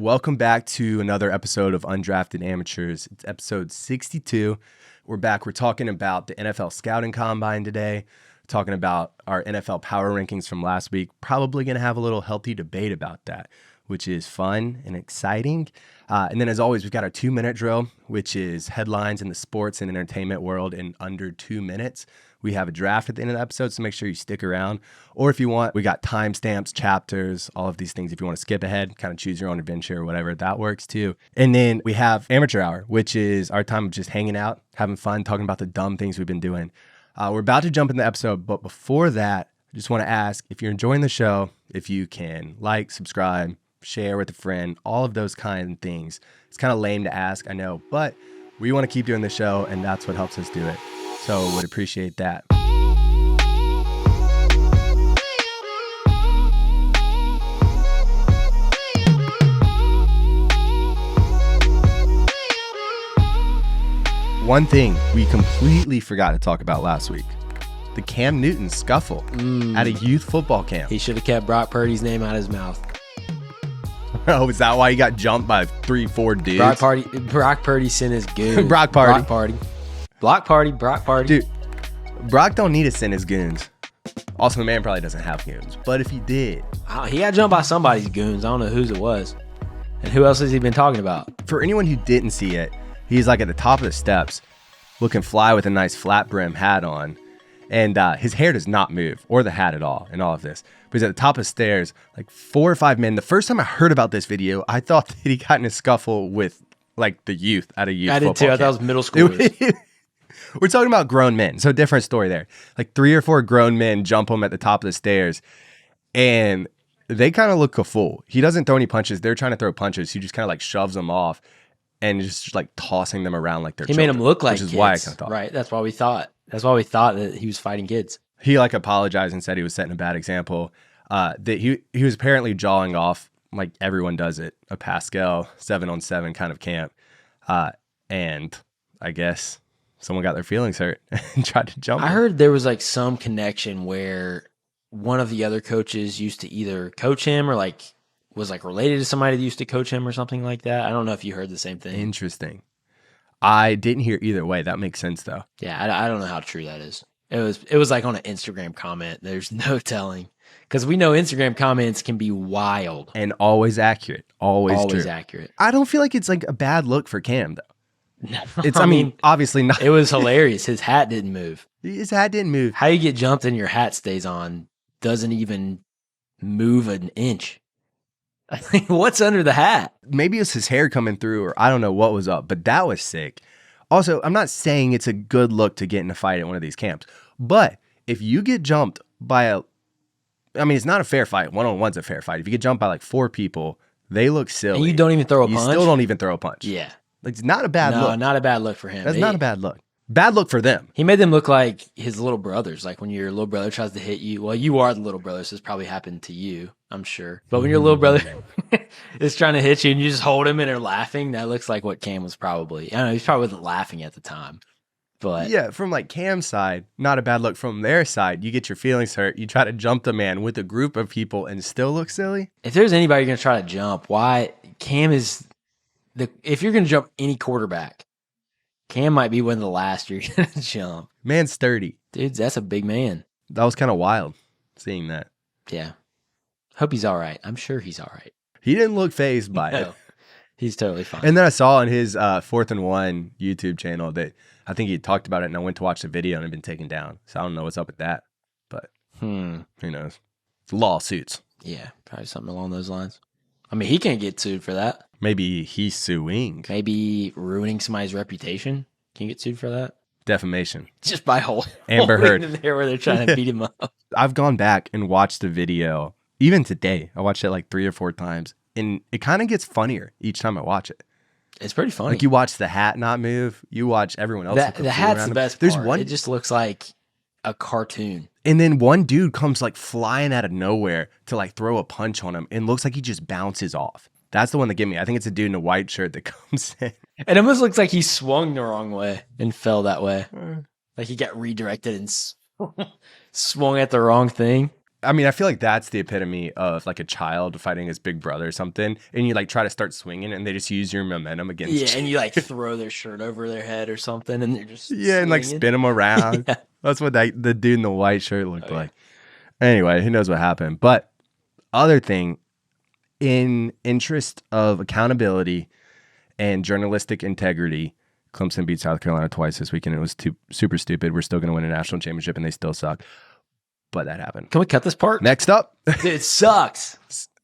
welcome back to another episode of Undrafted Amateurs. It's episode 62. We're back. We're talking about the NFL Scouting Combine today, talking about our NFL power rankings from last week. Probably going to have a little healthy debate about that, which is fun and exciting. And then as always, we've got our 2-minute drill, which is headlines in the sports and entertainment world in under 2 minutes. We have a draft at the end of the episode, so make sure you stick around. Or if you want, we got timestamps, chapters, all of these things. If you want to skip ahead, kind of choose your own adventure or whatever, that works too. And then we have Amateur Hour, which is our time of just hanging out, having fun, talking about the dumb things we've been doing. We're about to jump in the episode, but before that, I just want to ask, if you're enjoying the show, if you can like, subscribe, share with a friend, all of those kind of things. It's kind of lame to ask, I know, but we want to keep doing the show, and that's what helps us do it. So would appreciate that. One thing we completely forgot to talk about last week, the Cam Newton scuffle at a youth football camp. He should have kept Brock Purdy's name out of his mouth. Oh, is that why he got jumped by 3-4 dudes? Brock Purdy sent his goons. Brock Party. Brock Party. Dude, Brock don't need to send his goons. Also, the man probably doesn't have goons. But if he did. He got jumped by somebody's goons. I don't know whose it was. And who else has he been talking about? For anyone who didn't see it, he's like at the top of the steps, looking fly with a nice flat brim hat on. And his hair does not move, or the hat at all, in all of this. But he's at the top of the stairs, like 4 or 5 men. The first time I heard about this video, I thought that he got in a scuffle with like the youth at a youth football camp. I did too. I thought it was middle schoolers. We're talking about grown men, so different story there. Like 3 or 4 grown men jump him at the top of the stairs, and they kind of look a fool. He doesn't throw any punches. They're trying to throw punches. He just kind of like shoves them off and just like tossing them around like they're children. He made them look like which is kids. why I kind of thought. Right, that's why we thought. That's why we thought that he was fighting kids. He like apologized and said he was setting a bad example. That he was apparently jawing off like everyone does it, a Pascal 7-on-7 kind of camp. And I guess someone got their feelings hurt and tried to jump him. I heard there was like some connection where one of the other coaches used to either coach him or like was like related to somebody that used to coach him or something like that. I don't know if you heard the same thing. Interesting. I didn't hear either way. That makes sense though. Yeah, I don't know how true that is. It was like on an Instagram comment. There's no telling. Because we know Instagram comments can be wild. And always accurate. Always true. Accurate. I don't feel like it's like a bad look for Cam though. No, I mean, obviously not. It was hilarious. His hat didn't move. His hat didn't move. How you get jumped and your hat stays on doesn't even move an inch. I think what's under the hat? Maybe it's his hair coming through, or I don't know what was up, but that was sick. Also, I'm not saying it's a good look to get in a fight at one of these camps, but if you get jumped by it's not a fair fight. 1-on-1's a fair fight. If you get jumped by like 4 people, they look silly. And you don't even throw a punch? You still don't even throw a punch. Yeah. Like, it's not a bad look. No, not a bad look for him. That's not a bad look. Bad look for them. He made them look like his little brothers. Like when your little brother tries to hit you. Well, you are the little brother, so this probably happened to you, I'm sure. But when your little brother is trying to hit you and you just hold him and are laughing, that looks like what Cam was probably. I don't know, he probably wasn't laughing at the time. But yeah, from like Cam's side, not a bad look. From their side, you get your feelings hurt. You try to jump the man with a group of people and still look silly. If there's anybody going to try to jump, why Cam is if you're going to jump any quarterback, Cam might be one of the last you're going to jump. Man's sturdy. Dude, that's a big man. That was kind of wild seeing that. Yeah. Hope he's all right. I'm sure he's all right. He didn't look fazed by it. He's totally fine. And then I saw on his 4th and 1 YouTube channel that I think he talked about it, and I went to watch the video and it had been taken down. So I don't know what's up with that, but who knows? Lawsuits. Yeah, probably something along those lines. I mean, he can't get sued for that. Maybe he's suing. Maybe ruining somebody's reputation. Can you get sued for that? Defamation. Just by holding Amber Heard in there where they're trying to beat him up. I've gone back and watched the video. Even today, I watched it like 3 or 4 times, and it kind of gets funnier each time I watch it. It's pretty funny. Like you watch the hat not move, you watch everyone else. The hat's the best part. It just looks like a cartoon. And then one dude comes like flying out of nowhere to like throw a punch on him and looks like he just bounces off. That's the one that get me. I think it's a dude in a white shirt that comes in. It almost looks like he swung the wrong way and fell that way. Like he got redirected and swung at the wrong thing. I mean, I feel like that's the epitome of like a child fighting his big brother or something, and you like try to start swinging, and they just use your momentum against Yeah, you. and you like throw their shirt over their head or something, and they're just Yeah, and like swinging. spin them around. Yeah. That's what the dude in the white shirt looked Oh, yeah. like. Anyway, who knows what happened? But other thing, in interest of accountability and journalistic integrity, Clemson beat South Carolina twice this weekend. It was super stupid. We're still going to win a national championship, and they still suck. But that happened. Can we cut this part? Next up, Dude, it sucks.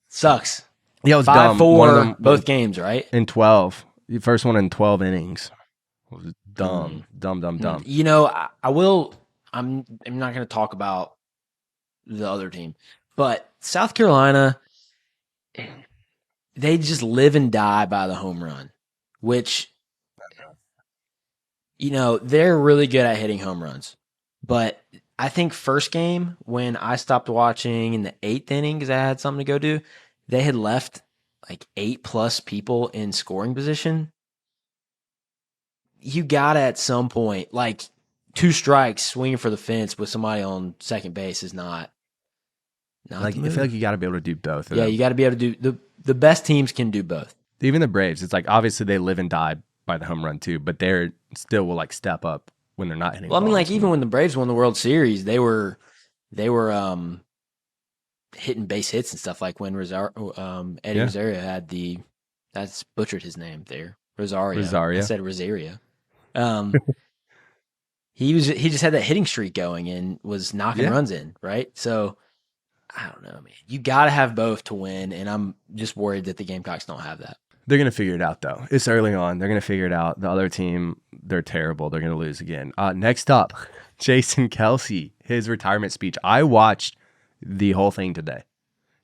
Sucks. yeah, it was 5-4 dumb. One of them both games, right? in 12. The first one in 12 innings. It was dumb. You know, I will. I'm not going to talk about the other team, but South Carolina, they just live and die by the home run, which, you know, they're really good at hitting home runs. But I think first game when I stopped watching in the 8th inning because I had something to go do, they had left like 8+ people in scoring position. You got to at some point, like 2 strikes swinging for the fence with somebody on second base is not Like, the I move. feel like you got to be able to do both. Yeah, you got to be able to do the best teams can do both. Even the Braves, it's like obviously they live and die by the home run too, but they're still will like step up when they're not hitting. Well, I mean, balls. like even when the Braves won the World Series, they were hitting base hits and stuff. Like when Eddie Rosario had that's butchered his name there, Rosario. I said Rosario. He just had that hitting streak going and was knocking runs in, right? So I don't know, man. You got to have both to win, and I'm just worried that the Gamecocks don't have that. They're going to figure it out, though. It's early on. They're going to figure it out. The other team, they're terrible. They're going to lose again. Next up, Jason Kelsey, his retirement speech. I watched the whole thing today.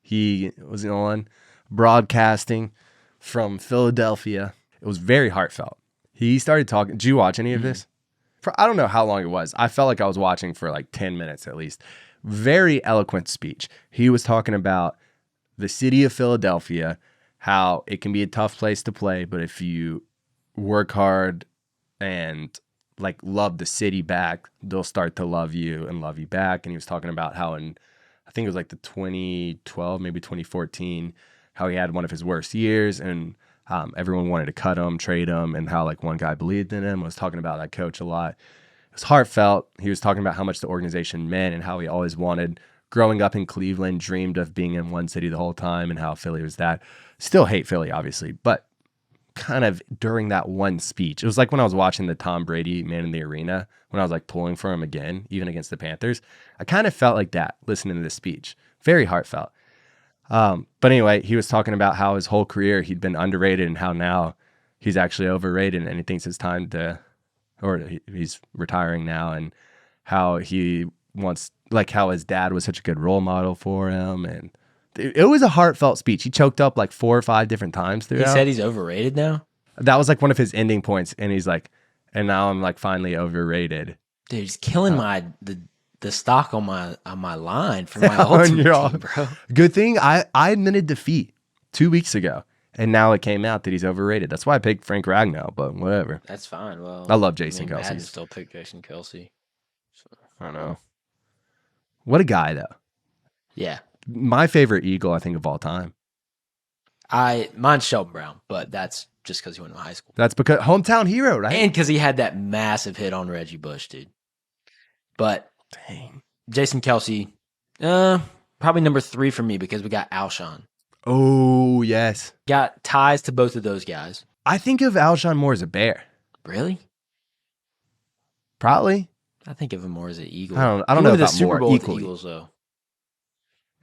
He was on broadcasting from Philadelphia. It was very heartfelt. He started talking. Did you watch any of this? I don't know how long it was. I felt like I was watching for like 10 minutes at least. Very eloquent speech. He was talking about the city of Philadelphia, how it can be a tough place to play, but if you work hard and like love the city back, they'll start to love you and love you back. And he was talking about how I think it was like the 2012, maybe 2014, how he had one of his worst years and everyone wanted to cut him, trade him, and how like one guy believed in him. I was talking about that coach a lot. It was heartfelt. He was talking about how much the organization meant and how he always wanted, growing up in Cleveland, dreamed of being in one city the whole time and how Philly was that. Still hate Philly, obviously, but kind of during that one speech, it was like when I was watching the Tom Brady Man in the Arena, when I was like pulling for him again, even against the Panthers. I kind of felt like that listening to this speech. Very heartfelt. But anyway, he was talking about how his whole career he'd been underrated and how now he's actually overrated and he thinks it's time to, or he's retiring now, and how he wants, like how his dad was such a good role model for him. And it was a heartfelt speech. He choked up like 4 or 5 different times throughout. He said he's overrated now? That was like one of his ending points. And he's like, and now I'm like finally overrated. Dude, he's killing the stock on my line for my ultimate team, bro. Good thing I admitted defeat 2 weeks ago, and now it came out that he's overrated. That's why I picked Frank Ragnow, but whatever. That's fine. Well, I love Jason Kelsey. Madden still pick Jason Kelsey. So. I know. What a guy, though. Yeah. My favorite Eagle, I think, of all time. Mine's Sheldon Brown, but that's just because he went to high school. That's because hometown hero, right? And because he had that massive hit on Reggie Bush, dude. But dang, Jason Kelsey, probably number 3 for me because we got Alshon. Oh, yes. Got ties to both of those guys. I think of Alshon more as a Bear. Really? Probably. I think of him more as an Eagle. I don't know about the Super more. Bowl Equally. with the Eagles, though.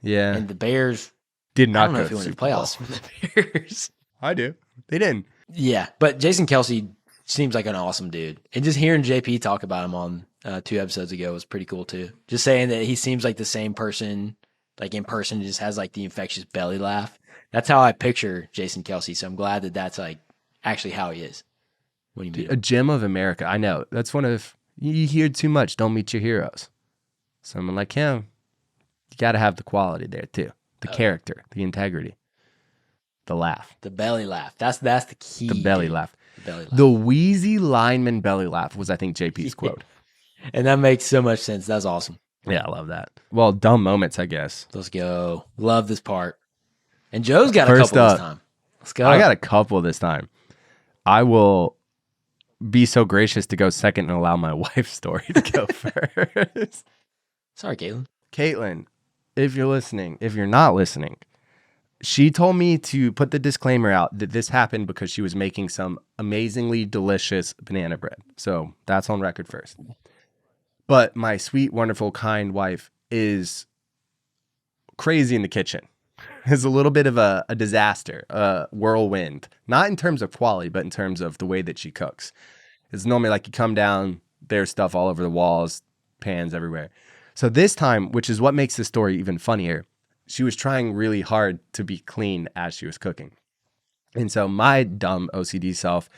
Yeah. And the Bears did not I don't know go if he went to the Super Bowl. playoffs with the Bears. I do. They didn't. Yeah, but Jason Kelsey seems like an awesome dude. And just hearing JP talk about him on 2 episodes ago was pretty cool, too. Just saying that he seems like the same person, like in person, just has like the infectious belly laugh. That's how I picture Jason Kelsey. So I'm glad that that's like actually how he is when you meet him. A gem of America. I know. That's one of, you hear too much, don't meet your heroes. Someone like him, you got to have the quality there, too. The character, the integrity, the laugh. The belly laugh. That's the key. The belly laugh. The belly laugh. The wheezy lineman belly laugh was, I think, JP's quote. And that makes so much sense. That's awesome. Yeah, I love that. Well, dumb moments, I guess. Let's go. Love this part. And Joe's got a First couple this up, time. Let's go. I got a couple this time. I will be so gracious to go second and allow my wife's story to go first. Sorry, Caitlin. Caitlin, if you're listening, if you're not listening, she told me to put the disclaimer out that this happened because she was making some amazingly delicious banana bread. So that's on record first. But my sweet, wonderful, kind wife is crazy in the kitchen. Is a little bit of a disaster, a whirlwind. Not in terms of quality, but in terms of the way that she cooks. It's normally like you come down, there's stuff all over the walls, pans everywhere. So this time, which is what makes this story even funnier, she was trying really hard to be clean as she was cooking. And so my dumb OCD self,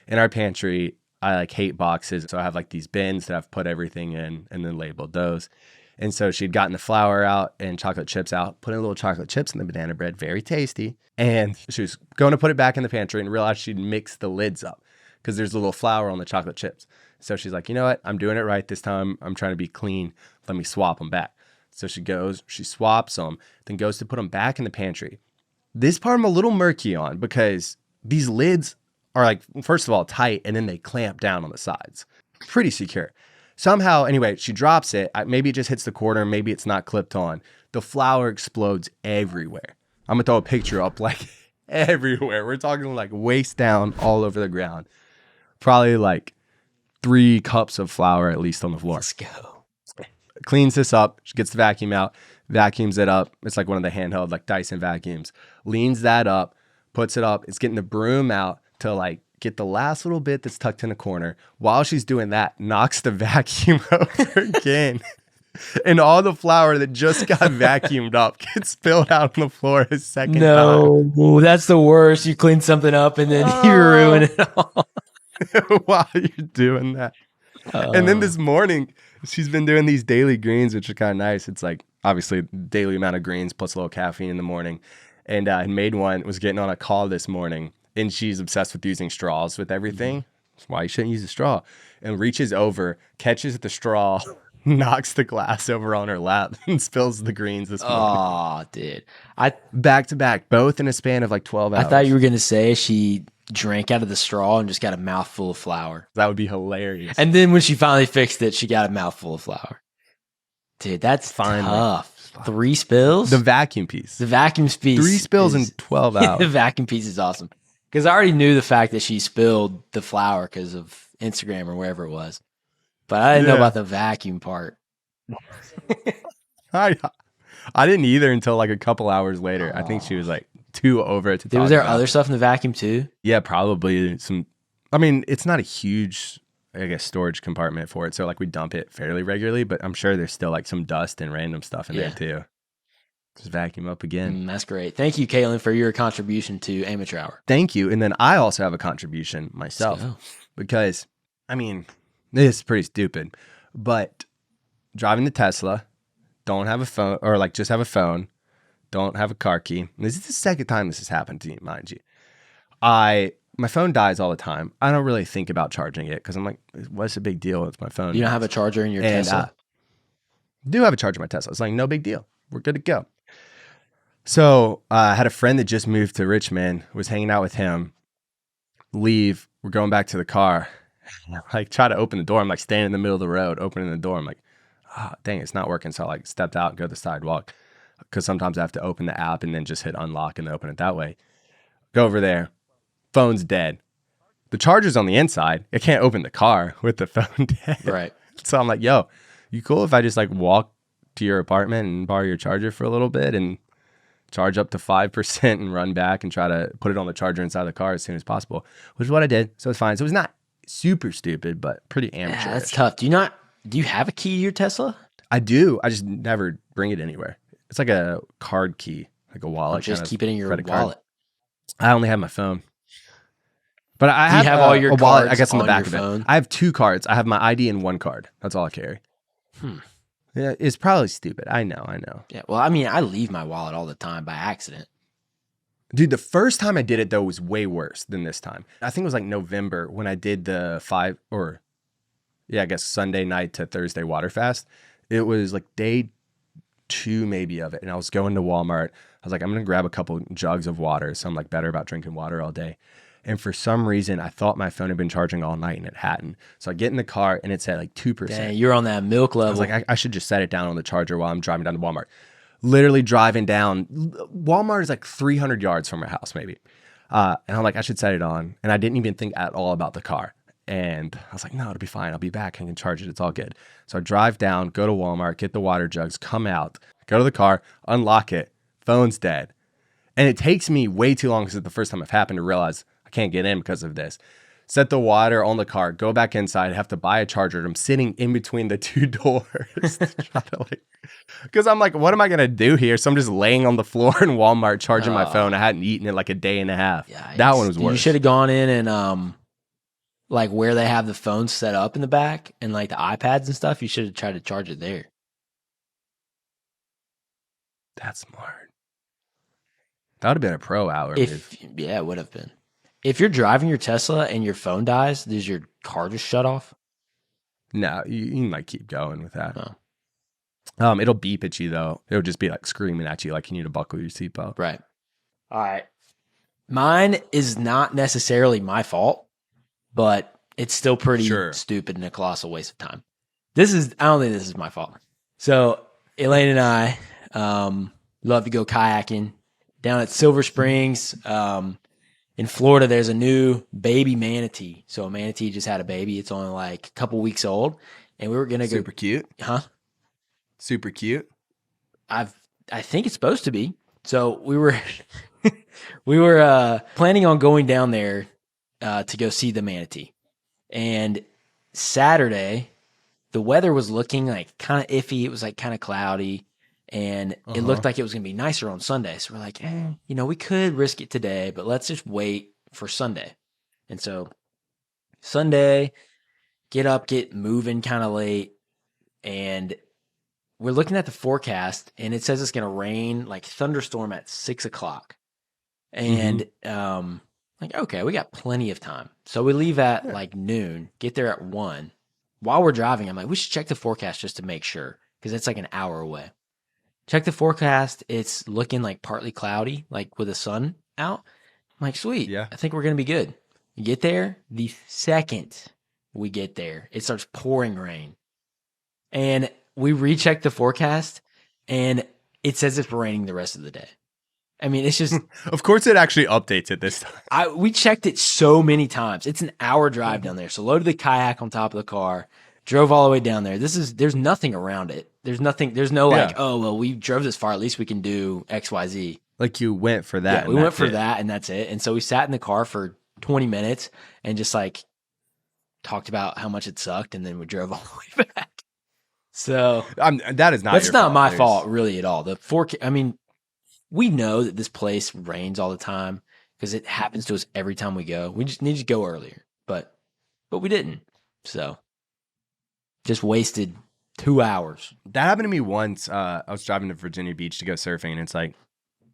in our pantry, I like hate boxes. So I have like these bins that I've put everything in and then labeled those. And so she'd gotten the flour out and chocolate chips out, putting little chocolate chips in the banana bread, very tasty. And she was going to put it back in the pantry and realized she'd mixed the lids up because there's a little flour on the chocolate chips. So she's like, you know what? I'm doing it right this time. I'm trying to be clean. Let me swap them back. So she goes, she swaps them, then goes to put them back in the pantry. This part I'm a little murky on because these lids are like, first of all, tight, and then they clamp down on the sides. Pretty secure. Somehow, anyway, she drops it. Maybe it just hits the corner. Maybe it's not clipped on. The flour explodes everywhere. I'm going to throw a picture up like everywhere. We're talking like waist down all over the ground. Probably like 3 cups of flour at least on the floor. Let's go. Cleans this up. She gets the vacuum out, vacuums it up. It's like one of the handheld like Dyson vacuums. Leans that up, puts it up. It's getting the broom out to like get the last little bit that's tucked in a corner. While she's doing that, knocks the vacuum over again. And all the flour that just got vacuumed up gets spilled out on the floor a second time. No, that's the worst. You clean something up and then you ruin it all. While you're doing that. And then this morning, she's been doing these daily greens, which are kind of nice. It's like obviously daily amount of greens plus a little caffeine in the morning. And I made one, was getting on a call this morning. And she's obsessed with using straws with everything. That's why you shouldn't use a straw. And reaches over, catches the straw, knocks the glass over on her lap, and spills the greens this morning. Oh, dude. Back to back, both in a span of like 12 hours. I thought you were going to say she drank out of the straw and just got a mouthful of flour. That would be hilarious. And then when she finally fixed it, she got a mouthful of flour. Dude, that's tough. 3 spills? The vacuum piece. The vacuum piece. 3 spills in 12 hours. The vacuum piece is awesome. Because I already knew the fact that she spilled the flour because of Instagram or wherever it was. But I didn't know about the vacuum part. I didn't either until like a couple hours later. I think she was like too over it to talk Was there about. other stuff in the vacuum too? Yeah, probably some. I mean, it's not a huge, I guess, storage compartment for it. So like we dump it fairly regularly, but I'm sure there's still like some dust and random stuff in there too. Just vacuum up again. That's great. Thank you, Caitlin, for your contribution to Amateur Hour. Thank you. And then I also have a contribution myself because, I mean, this is pretty stupid, but driving the Tesla, don't have a phone, or like just have a phone, don't have a car key. And this is the second time this has happened to me, mind you. My phone dies all the time. I don't really think about charging it because I'm like, what's the big deal? It's my phone. You don't have a charger in your Tesla? Do have a charger in my Tesla. It's like, no big deal. We're good to go. So I had a friend that just moved to Richmond, was hanging out with him, leave. We're going back to the car. Like try to open the door. I'm like standing in the middle of the road, opening the door. I'm like, dang, it's not working. So I like stepped out and go to the sidewalk because sometimes I have to open the app and then just hit unlock and open it that way. Go over there. Phone's dead. The charger's on the inside. I can't open the car with the phone dead. Right. So I'm like, yo, you cool if I just like walk to your apartment and borrow your charger for a little bit and charge up to 5% and run back and try to put it on the charger inside the car as soon as possible, which is what I did. So it's fine. So it's not super stupid, but pretty amateur. That's tough. Do you have a key to your Tesla? I do. I just never bring it anywhere. It's like a card key, like a wallet. Just keep it in your wallet. I only have my phone. But I Do you have all your a wallet, cards I guess, on the on back your of phone? it. I have 2 cards. I have my ID and 1 card. That's all I carry. Yeah, it's probably stupid. I know. Yeah. Well, I mean, I leave my wallet all the time by accident. Dude, the first time I did it, though, was way worse than this time. I think it was like November when I did the I guess Sunday night to Thursday water fast. It was like day 2 maybe of it. And I was going to Walmart. I was like, I'm going to grab a couple jugs of water. So I'm like better about drinking water all day. And for some reason, I thought my phone had been charging all night and it hadn't. So I get in the car and it's at like 2%. Dang, you're on that milk level. I was like, I should just set it down on the charger while I'm driving down to Walmart. Literally driving down. Walmart is like 300 yards from my house, maybe. And I'm like, I should set it on. And I didn't even think at all about the car. And I was like, no, it'll be fine. I'll be back. I can charge it. It's all good. So I drive down, go to Walmart, get the water jugs, come out, go to the car, unlock it. Phone's dead. And it takes me way too long because it's the first time I've happened to realize I can't get in because of this. Set the water on the car, go back inside, have to buy a charger. I'm sitting in between the 2 doors because I'm like, what am I going to do here? So I'm just laying on the floor in Walmart charging my phone. I hadn't eaten it like a day and a half. Yikes. That one was worse. You should have gone in and like where they have the phones set up in the back and like the iPads and stuff, you should have tried to charge it there. That's smart. That would have been a pro hour. Yeah, it would have been. If you're driving your Tesla and your phone dies, does your car just shut off? No, you might keep going with that. Oh. It'll beep at you though. It'll just be like screaming at you like you need to buckle your seatbelt. Right. All right. Mine is not necessarily my fault, but it's still pretty stupid and a colossal waste of time. I don't think this is my fault. So Elaine and I love to go kayaking down at Silver Springs. In Florida, there's a new baby manatee. So a manatee just had a baby. It's only like a couple weeks old. And we were going to go. Super cute. Huh? Super cute. I think it's supposed to be. So we were planning on going down there to go see the manatee. And Saturday, the weather was looking like kind of iffy. It was like kind of cloudy. And it looked like it was going to be nicer on Sunday. So we're like, we could risk it today, but let's just wait for Sunday. And so Sunday, get up, get moving kind of late. And we're looking at the forecast and it says it's going to rain, like thunderstorm at 6:00. And like, okay, we got plenty of time. So we leave at like noon, get there at 1. While we're driving, I'm like, we should check the forecast just to make sure because it's like an hour away. Check the forecast. It's looking like partly cloudy, like with the sun out. I'm like, sweet. Yeah. I think we're going to be good. We get there. The second we get there, it starts pouring rain. And we recheck the forecast, and it says it's raining the rest of the day. I mean, it's just... Of course it actually updates it this time. We checked it so many times. It's an hour drive down there. So loaded the kayak on top of the car, drove all the way down there. There's nothing around it. There's no like, oh, well, we drove this far. At least we can do X, Y, Z. Like you went for that. Yeah, we went for that and that's it. And so we sat in the car for 20 minutes and just like talked about how much it sucked. And then we drove all the way back. So that is not that's your not fault. my fault really at all. We know that this place rains all the time because it happens to us every time we go. We just need to go earlier, but we didn't. So just wasted 2 hours. That happened to me once. I was driving to Virginia Beach to go surfing, and it's like,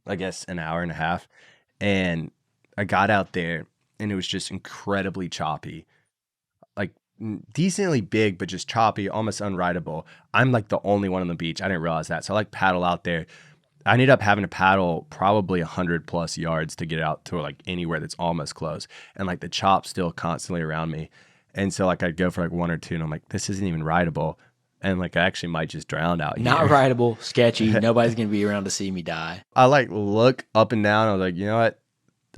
I guess, an hour and a half. And I got out there, and it was just incredibly choppy. Like, decently big, but just choppy, almost unrideable. I'm like the only one on the beach. I didn't realize that. So I like paddle out there. I ended up having to paddle probably 100+ yards to get out to like anywhere that's almost close. And like the chop's still constantly around me. And so like I'd go for like 1 or 2 and I'm like, this isn't even rideable. And like I actually might just drown out here. Not rideable, sketchy. Nobody's going to be around to see me die. I like look up and down. I was like, you know what?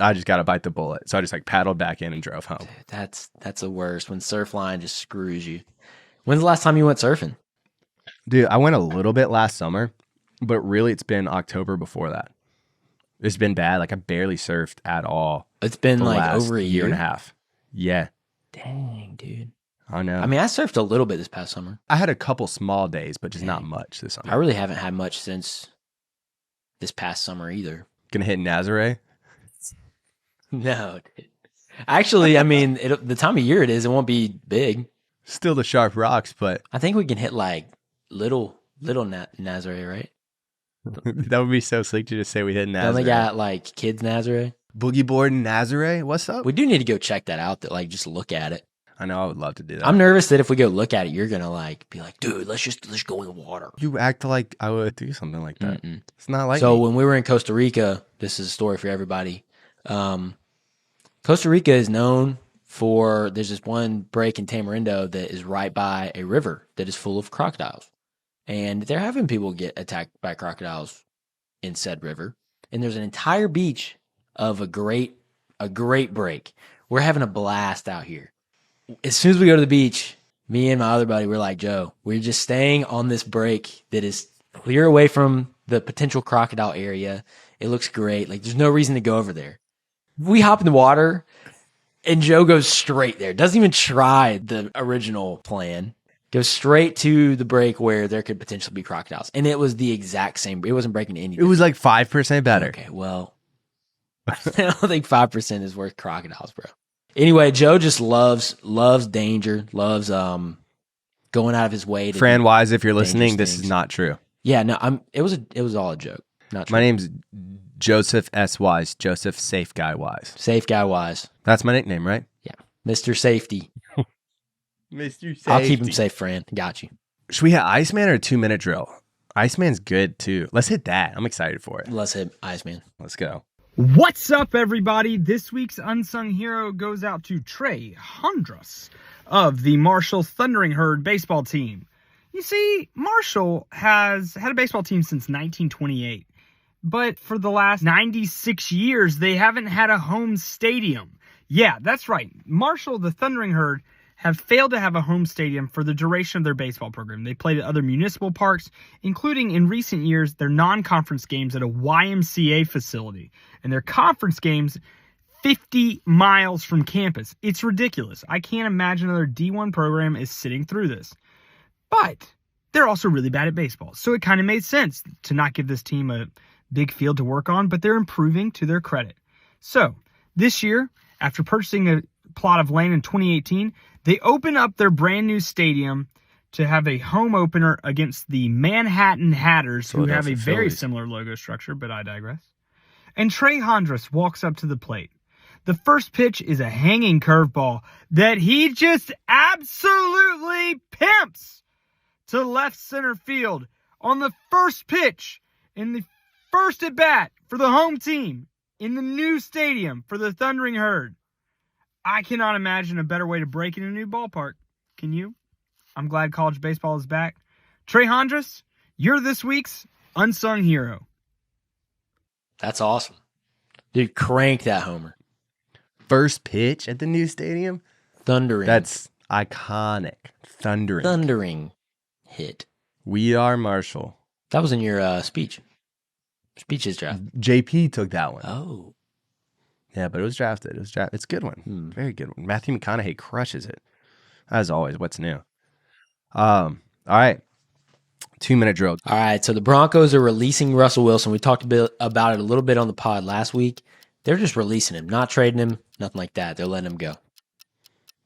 I just got to bite the bullet. So I just like paddled back in and drove home. Dude, that's the worst when Surfline just screws you. When's the last time you went surfing? Dude, I went a little bit last summer, but really it's been October before that. It's been bad. Like I barely surfed at all. It's been like over a year and a half. Yeah. Dang, dude. I know. I mean, I surfed a little bit this past summer. I had a couple small days, but just not much this summer. I really haven't had much since this past summer either. Gonna hit Nazare? No. Actually, I mean, the time of year it is, it won't be big. Still the sharp rocks, but... I think we can hit like little Nazare, right? That would be so slick to just say we hit Nazare. Don't they got like kids Nazare? Boogie board in Nazare? What's up? We do need to go check that out, just look at it. I know I would love to do that. I'm nervous that if we go look at it, you're gonna like be like, dude, let's go in the water. You act like I would do something like that. It's not like So me. when we were in Costa Rica, this is a story for everybody. Costa Rica is known for, there's this one break in Tamarindo that is right by a river that is full of crocodiles. And they're having people get attacked by crocodiles in said river. And there's an entire beach of a great break. We're having a blast out here. As soon as we go to the beach, me and my other buddy, we're like, Joe, we're just staying on this break that is clear away from the potential crocodile area. It looks great. Like, there's no reason to go over there. We hop in the water, and Joe goes straight there. Doesn't even try the original plan. Goes straight to the break where there could potentially be crocodiles. And it was the exact same. It wasn't breaking anything. It was like 5% better. Okay, well, I don't think 5% is worth crocodiles, bro. Anyway, Joe just loves danger, loves going out of his way to Fran Wise, if you're listening, this things. is not true. Yeah, no, it was all a joke. Not true. My name's Joseph S. Wise. Joseph Safe Guy Wise. Safe Guy Wise. That's my nickname, right? Yeah. Mr. Safety. Mr. Safety. I'll keep him safe, Fran. Got you. Should we hit Iceman or a 2-minute drill? Iceman's good too. Let's hit that. I'm excited for it. Let's hit Iceman. Let's go. What's up, everybody? This week's Unsung Hero goes out to Trey Hondras of the Marshall Thundering Herd baseball team. You see, Marshall has had a baseball team since 1928, but for the last 96 years, they haven't had a home stadium. Yeah, that's right. Marshall, the Thundering Herd, have failed to have a home stadium for the duration of their baseball program. They played at other municipal parks, including in recent years their non-conference games at a YMCA facility, and their conference games 50 miles from campus. It's ridiculous. I can't imagine another D1 program is sitting through this. But they're also really bad at baseball, so it kind of made sense to not give this team a big field to work on, but they're improving to their credit. So this year, after purchasing a plot of land in 2018, they open up their brand new stadium to have a home opener against the Manhattan Hatters, who have a very similar logo structure, but I digress. And Trey Hondras walks up to the plate. The first pitch is a hanging curveball that he just absolutely pimps to left center field on the first pitch in the first at bat for the home team in the new stadium for the Thundering Herd. I cannot imagine a better way to break in a new ballpark. Can you? I'm glad college baseball is back. Trey Hondras, you're this week's Unsung Hero. That's awesome. Dude, crank that homer. First pitch at the new stadium? Thundering. That's iconic. Thundering. Thundering hit. We are Marshall. That was in your speech. Speeches draft. JP took that one. Oh. Yeah, but it was drafted. It's a good one. Very good one. Matthew McConaughey crushes it. As always, what's new? All right. 2-minute drill. All right, so the Broncos are releasing Russell Wilson. We talked about it a little bit on the pod last week. They're just releasing him, not trading him, nothing like that. They're letting him go.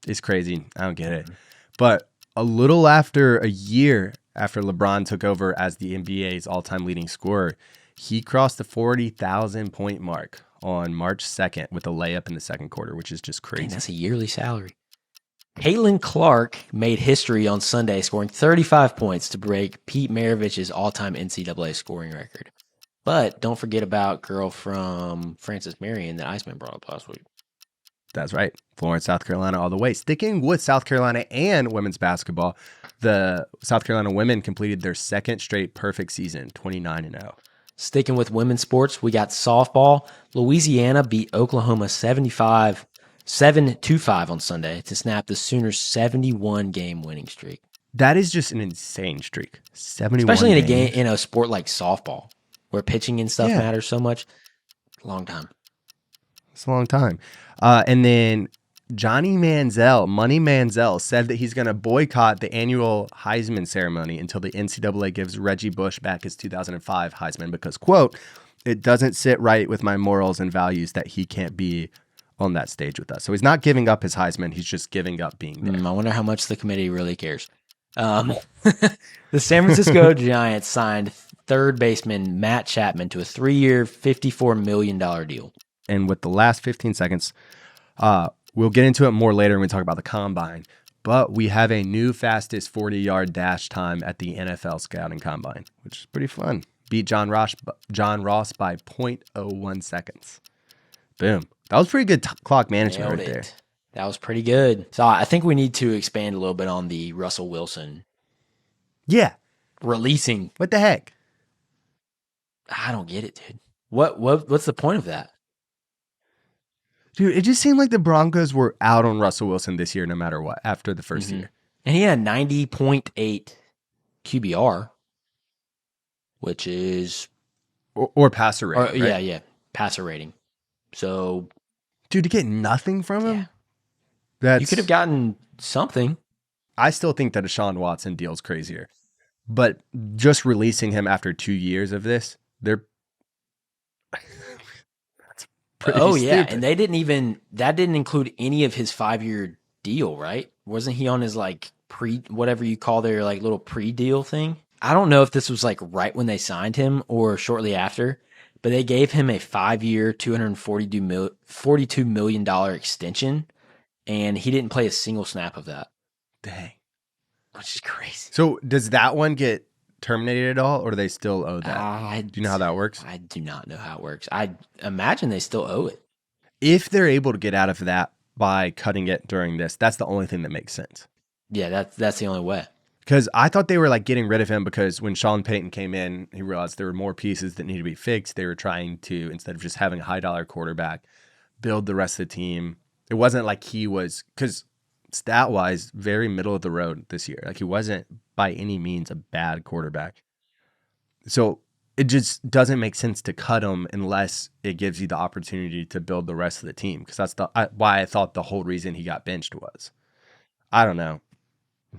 It's crazy. I don't get it. But a little after a year after LeBron took over as the NBA's all-time leading scorer, he crossed the 40,000 point mark on March 2nd with a layup in the second quarter, which is just crazy. Dang, that's a yearly salary. Caitlin Clark made history on Sunday, scoring 35 points to break Pete Maravich's all-time NCAA scoring record. But don't forget about girl from Francis Marion that Iceman brought up last week. That's right. Florence, South Carolina, all the way. Sticking with South Carolina and women's basketball, the South Carolina women completed their second straight perfect season, 29-0. Sticking with women's sports, we got softball. Louisiana beat Oklahoma 7-5 on Sunday to snap the Sooners' 71-game winning streak. That is just an insane streak. 71 especially in a games. game in a sport like softball, where pitching and stuff matters so much. Long time. It's a long time. And then Money Manziel, said that he's going to boycott the annual Heisman ceremony until the NCAA gives Reggie Bush back his 2005 Heisman because, quote, it doesn't sit right with my morals and values that he can't be on that stage with us. So he's not giving up his Heisman. He's just giving up being there. I wonder how much the committee really cares. The San Francisco Giants signed third baseman Matt Chapman to a 3-year, $54 million deal. And with the last 15 seconds, We'll get into it more later when we talk about the combine. But we have a new fastest 40-yard dash time at the NFL Scouting Combine, which is pretty fun. Beat John Ross by .01 seconds. Boom. That was pretty good clock management Nailed right it. there. That was pretty good. So I think we need to expand a little bit on the Russell Wilson Yeah. releasing. What the heck? I don't get it, dude. What's the point of that? Dude, it just seemed like the Broncos were out on Russell Wilson this year no matter what after the first year. And he had 90.8 QBR, which is... Or passer rating, right? Yeah, passer rating. So... Dude, to get nothing from him? You could have gotten something. I still think that a Deshaun Watson deal's crazier. But just releasing him after 2 years of this, that's pretty stupid. And that didn't include any of his 5-year deal, right? Wasn't he on his like whatever you call their like little pre-deal thing? I don't know if this was like right when they signed him or shortly after, but they gave him a 5-year, $42 million extension, and he didn't play a single snap of that. Dang. Which is crazy. So does that one get terminated at all, or do they still owe that? Do you know how that works? I do not know how it works. I imagine they still owe it. If they're able to get out of that by cutting it during this, that's the only thing that makes sense. Yeah, that's the only way. Because I thought they were like getting rid of him because when Sean Payton came in, he realized there were more pieces that needed to be fixed. They were trying to, instead of just having a high-dollar quarterback, build the rest of the team. It wasn't like he was, because stat-wise, very middle of the road this year. Like he wasn't by any means a bad quarterback. So it just doesn't make sense to cut him unless it gives you the opportunity to build the rest of the team. Because that's why I thought the whole reason he got benched was. I don't know.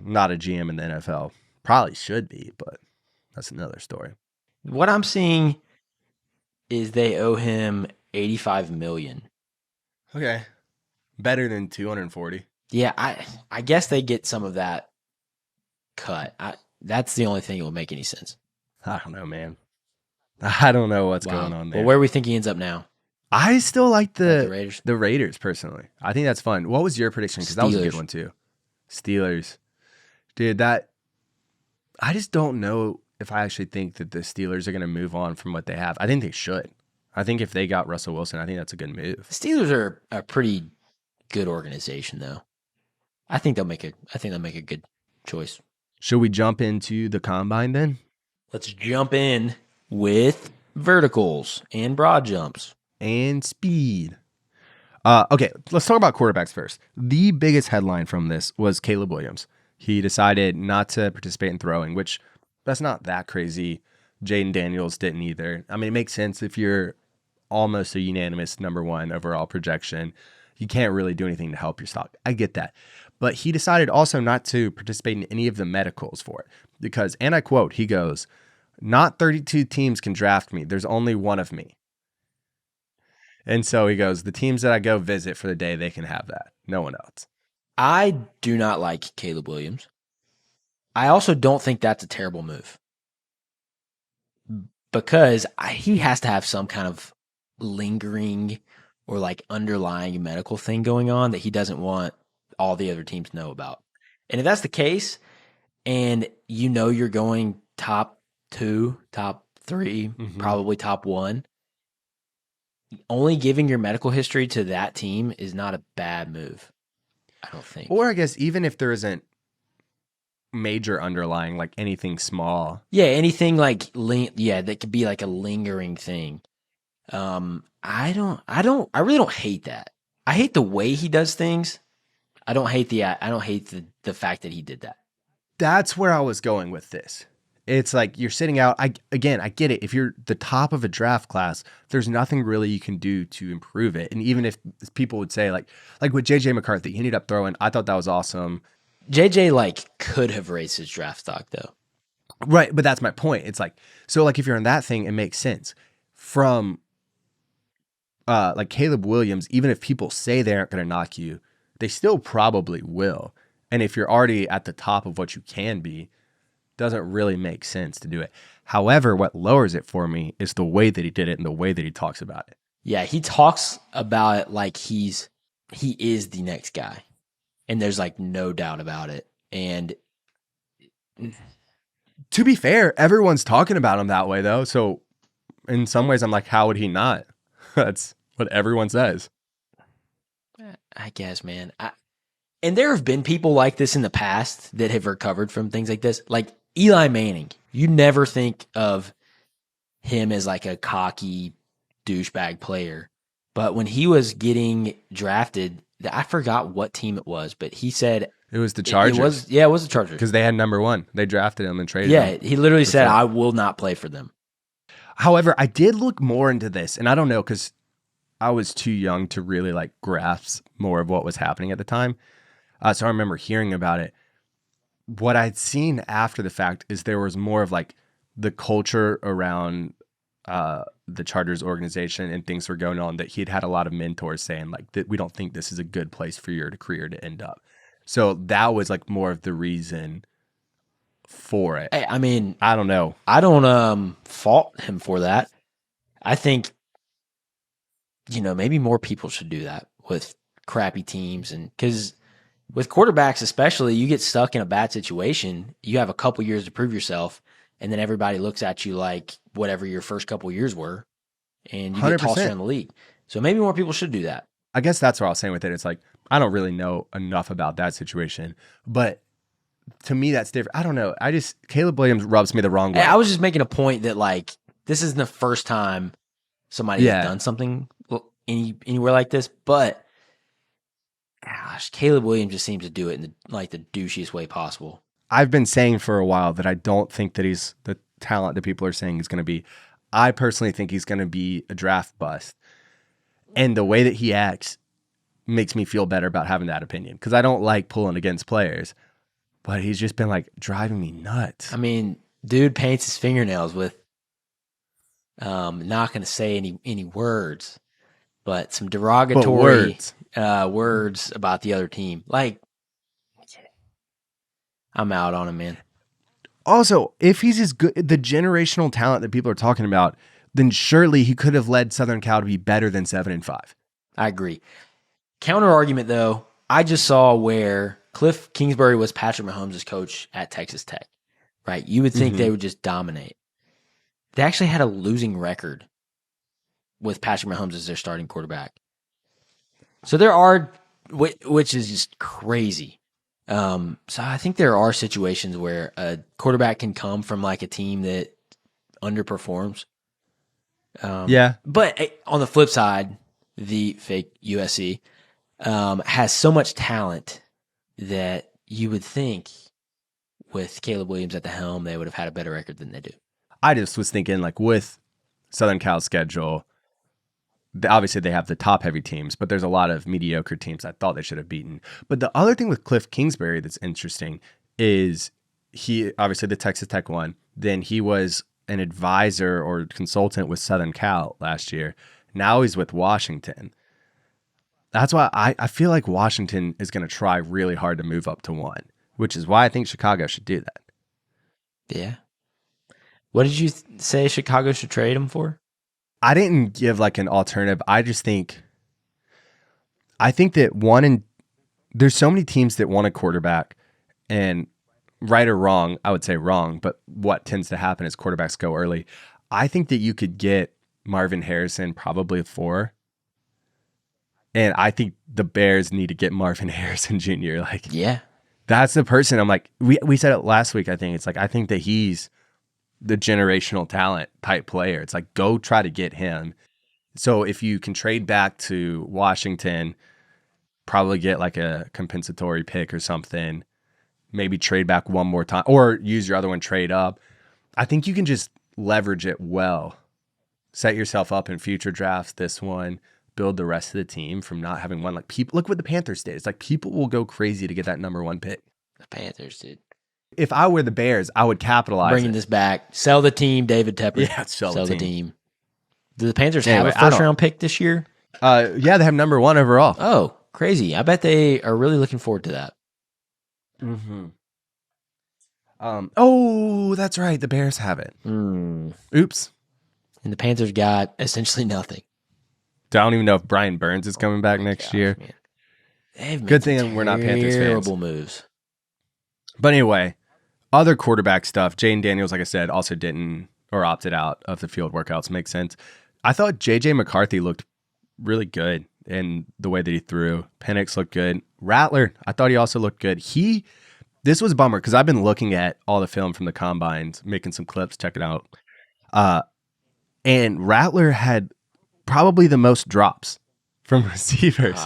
Not a GM in the NFL. Probably should be, but that's another story. What I'm seeing is they owe him $85 million. Okay. Better than 240. Yeah, I guess they get some of that cut. That's the only thing that will make any sense. I don't know, man. I don't know what's going on there. Well, where do we think he ends up now? I still like the Raiders? The Raiders, personally. I think that's fun. What was your prediction? Because that was a good one, too. Steelers. Dude, I just don't know if I actually think that the Steelers are going to move on from what they have. I think they should. I think if they got Russell Wilson, I think that's a good move. The Steelers are a pretty good organization, though. I think they'll make a good choice. Should we jump into the combine then? Let's jump in with verticals and broad jumps. And speed. Okay, let's talk about quarterbacks first. The biggest headline from this was Caleb Williams. He decided not to participate in throwing, which that's not that crazy. Jaden Daniels didn't either. I mean, it makes sense if you're almost a unanimous #1 overall projection. You can't really do anything to help your stock. I get that. But he decided also not to participate in any of the medicals for it because, and I quote, he goes, "Not 32 teams can draft me. There's only one of me." And so he goes, the teams that I go visit for the day, they can have that. No one else. I do not like Caleb Williams. I also don't think that's a terrible move because he has to have some kind of lingering or like underlying medical thing going on that he doesn't want all the other teams to know about. And if that's the case, and you know you're going top 2, top 3, probably top 1, only giving your medical history to that team is not a bad move, I don't think. Or I guess even if there isn't major underlying, like anything small. Yeah, anything like that could be like a lingering thing. I really don't hate that. I hate the way he does things. I don't hate the fact that he did that. That's where I was going with this. It's like you're sitting out. I get it. If you're the top of a draft class, there's nothing really you can do to improve it. And even if people would say like with JJ McCarthy, he ended up throwing. I thought that was awesome. JJ could have raised his draft stock though. Right, but that's my point. It's like so if you're in that thing, it makes sense. From like Caleb Williams, even if people say they aren't going to knock you, they still probably will. And if you're already at the top of what you can be, doesn't really make sense to do it. However, what lowers it for me is the way that he did it and the way that he talks about it. Yeah, he talks about it like he's he is the next guy. And there's like no doubt about it. And To be fair, everyone's talking about him that way, though. So in some ways, I'm like, how would he not? That's what everyone says. I guess, man. And there have been people like this in the past that have recovered from things like this. Like Eli Manning. You never think of him as like a cocky douchebag player. But when he was getting drafted, I forgot what team it was, but he said It was the Chargers. It was the Chargers. Because they had number one. They drafted him and traded him. Yeah, he literally said, sure. I will not play for them. However, I did look more into this, and I don't know because I was too young to really like grasp more of what was happening at the time. So I remember hearing about it. What I'd seen after the fact is there was more of like the culture around the Chargers organization and things were going on that he'd had a lot of mentors saying like that we don't think this is a good place for your career to end up. So that was like more of the reason for it. I mean, I don't know. I don't fault him for that. I think, maybe more people should do that with crappy teams. And because with quarterbacks, especially, you get stuck in a bad situation. You have a couple years to prove yourself. And then everybody looks at you like whatever your first couple years were. And you get tossed 100%. around the league. So maybe more people should do that. I guess that's what I was saying with it. It's like, I don't really know enough about that situation, but to me, that's different. I don't know. Caleb Williams rubs me the wrong way. I was just making a point that like, this isn't the first time somebody has done something anywhere like this, but gosh, Caleb Williams just seems to do it in the douchiest way possible. I've been saying for a while that I don't think that he's the talent that people are saying he's going to be. I personally think he's going to be a draft bust. And the way that he acts makes me feel better about having that opinion because I don't like pulling against players, but he's just been like driving me nuts. I mean, dude paints his fingernails with, not going to say any words, but some derogatory words about the other team. Like, I'm out on him, man. Also, if he's as good, the generational talent that people are talking about, then surely he could have led Southern Cal to be better than 7-5. I agree. Counter argument, though, I just saw where Cliff Kingsbury was Patrick Mahomes' coach at Texas Tech, right? You would think they would just dominate. They actually had a losing record with Patrick Mahomes as their starting quarterback. So there are, which is just crazy. So I think there are situations where a quarterback can come from like a team that underperforms. But on the flip side, the fake USC has so much talent that you would think with Caleb Williams at the helm, they would have had a better record than they do. I just was thinking like with Southern Cal's schedule, obviously they have the top heavy teams, but there's a lot of mediocre teams I thought they should have beaten. But the other thing with Cliff Kingsbury that's interesting is he obviously the Texas Tech one. Then he was an advisor or consultant with Southern Cal last year. Now he's with Washington. That's why I feel like Washington is going to try really hard to move up to 1, which is why I think Chicago should do that. Yeah. What did you say Chicago should trade him for? I didn't give like an alternative. I think that there's so many teams that want a quarterback, and right or wrong, I would say wrong, but what tends to happen is quarterbacks go early. I think that you could get Marvin Harrison probably 4. And I think the Bears need to get Marvin Harrison Jr. Like, yeah, that's the person. I'm like, we said it last week. I think it's like, I think that he's the generational talent type player. It's like, go try to get him. So if you can trade back to Washington, probably get like a compensatory pick or something, maybe trade back one more time or use your other one, trade up. I think you can just leverage it well. Set yourself up in future drafts, this one, build the rest of the team from not having one. Like people, look what the Panthers did. It's like people will go crazy to get that number 1 pick. The Panthers did. If I were the Bears, I would capitalize. Bringing this back. Sell the team, David Tepper. Yeah, sell the team. Do the Panthers have a first-round pick this year? Yeah, they have number 1 overall. Oh, crazy. I bet they are really looking forward to that. Mm-hmm. Oh, that's right. The Bears have it. Oops. And the Panthers got essentially nothing. I don't even know if Brian Burns is coming back next year. Man. They've made Good some thing we're not Panthers fans. terrible moves. But anyway, other quarterback stuff. Jaden Daniels, like I said, also didn't or opted out of the field workouts. Makes sense. I thought J.J. McCarthy looked really good in the way that he threw. Penix looked good. Rattler, I thought he also looked good. This was a bummer because I've been looking at all the film from the combines, making some clips, check it out. And Rattler had probably the most drops from receivers.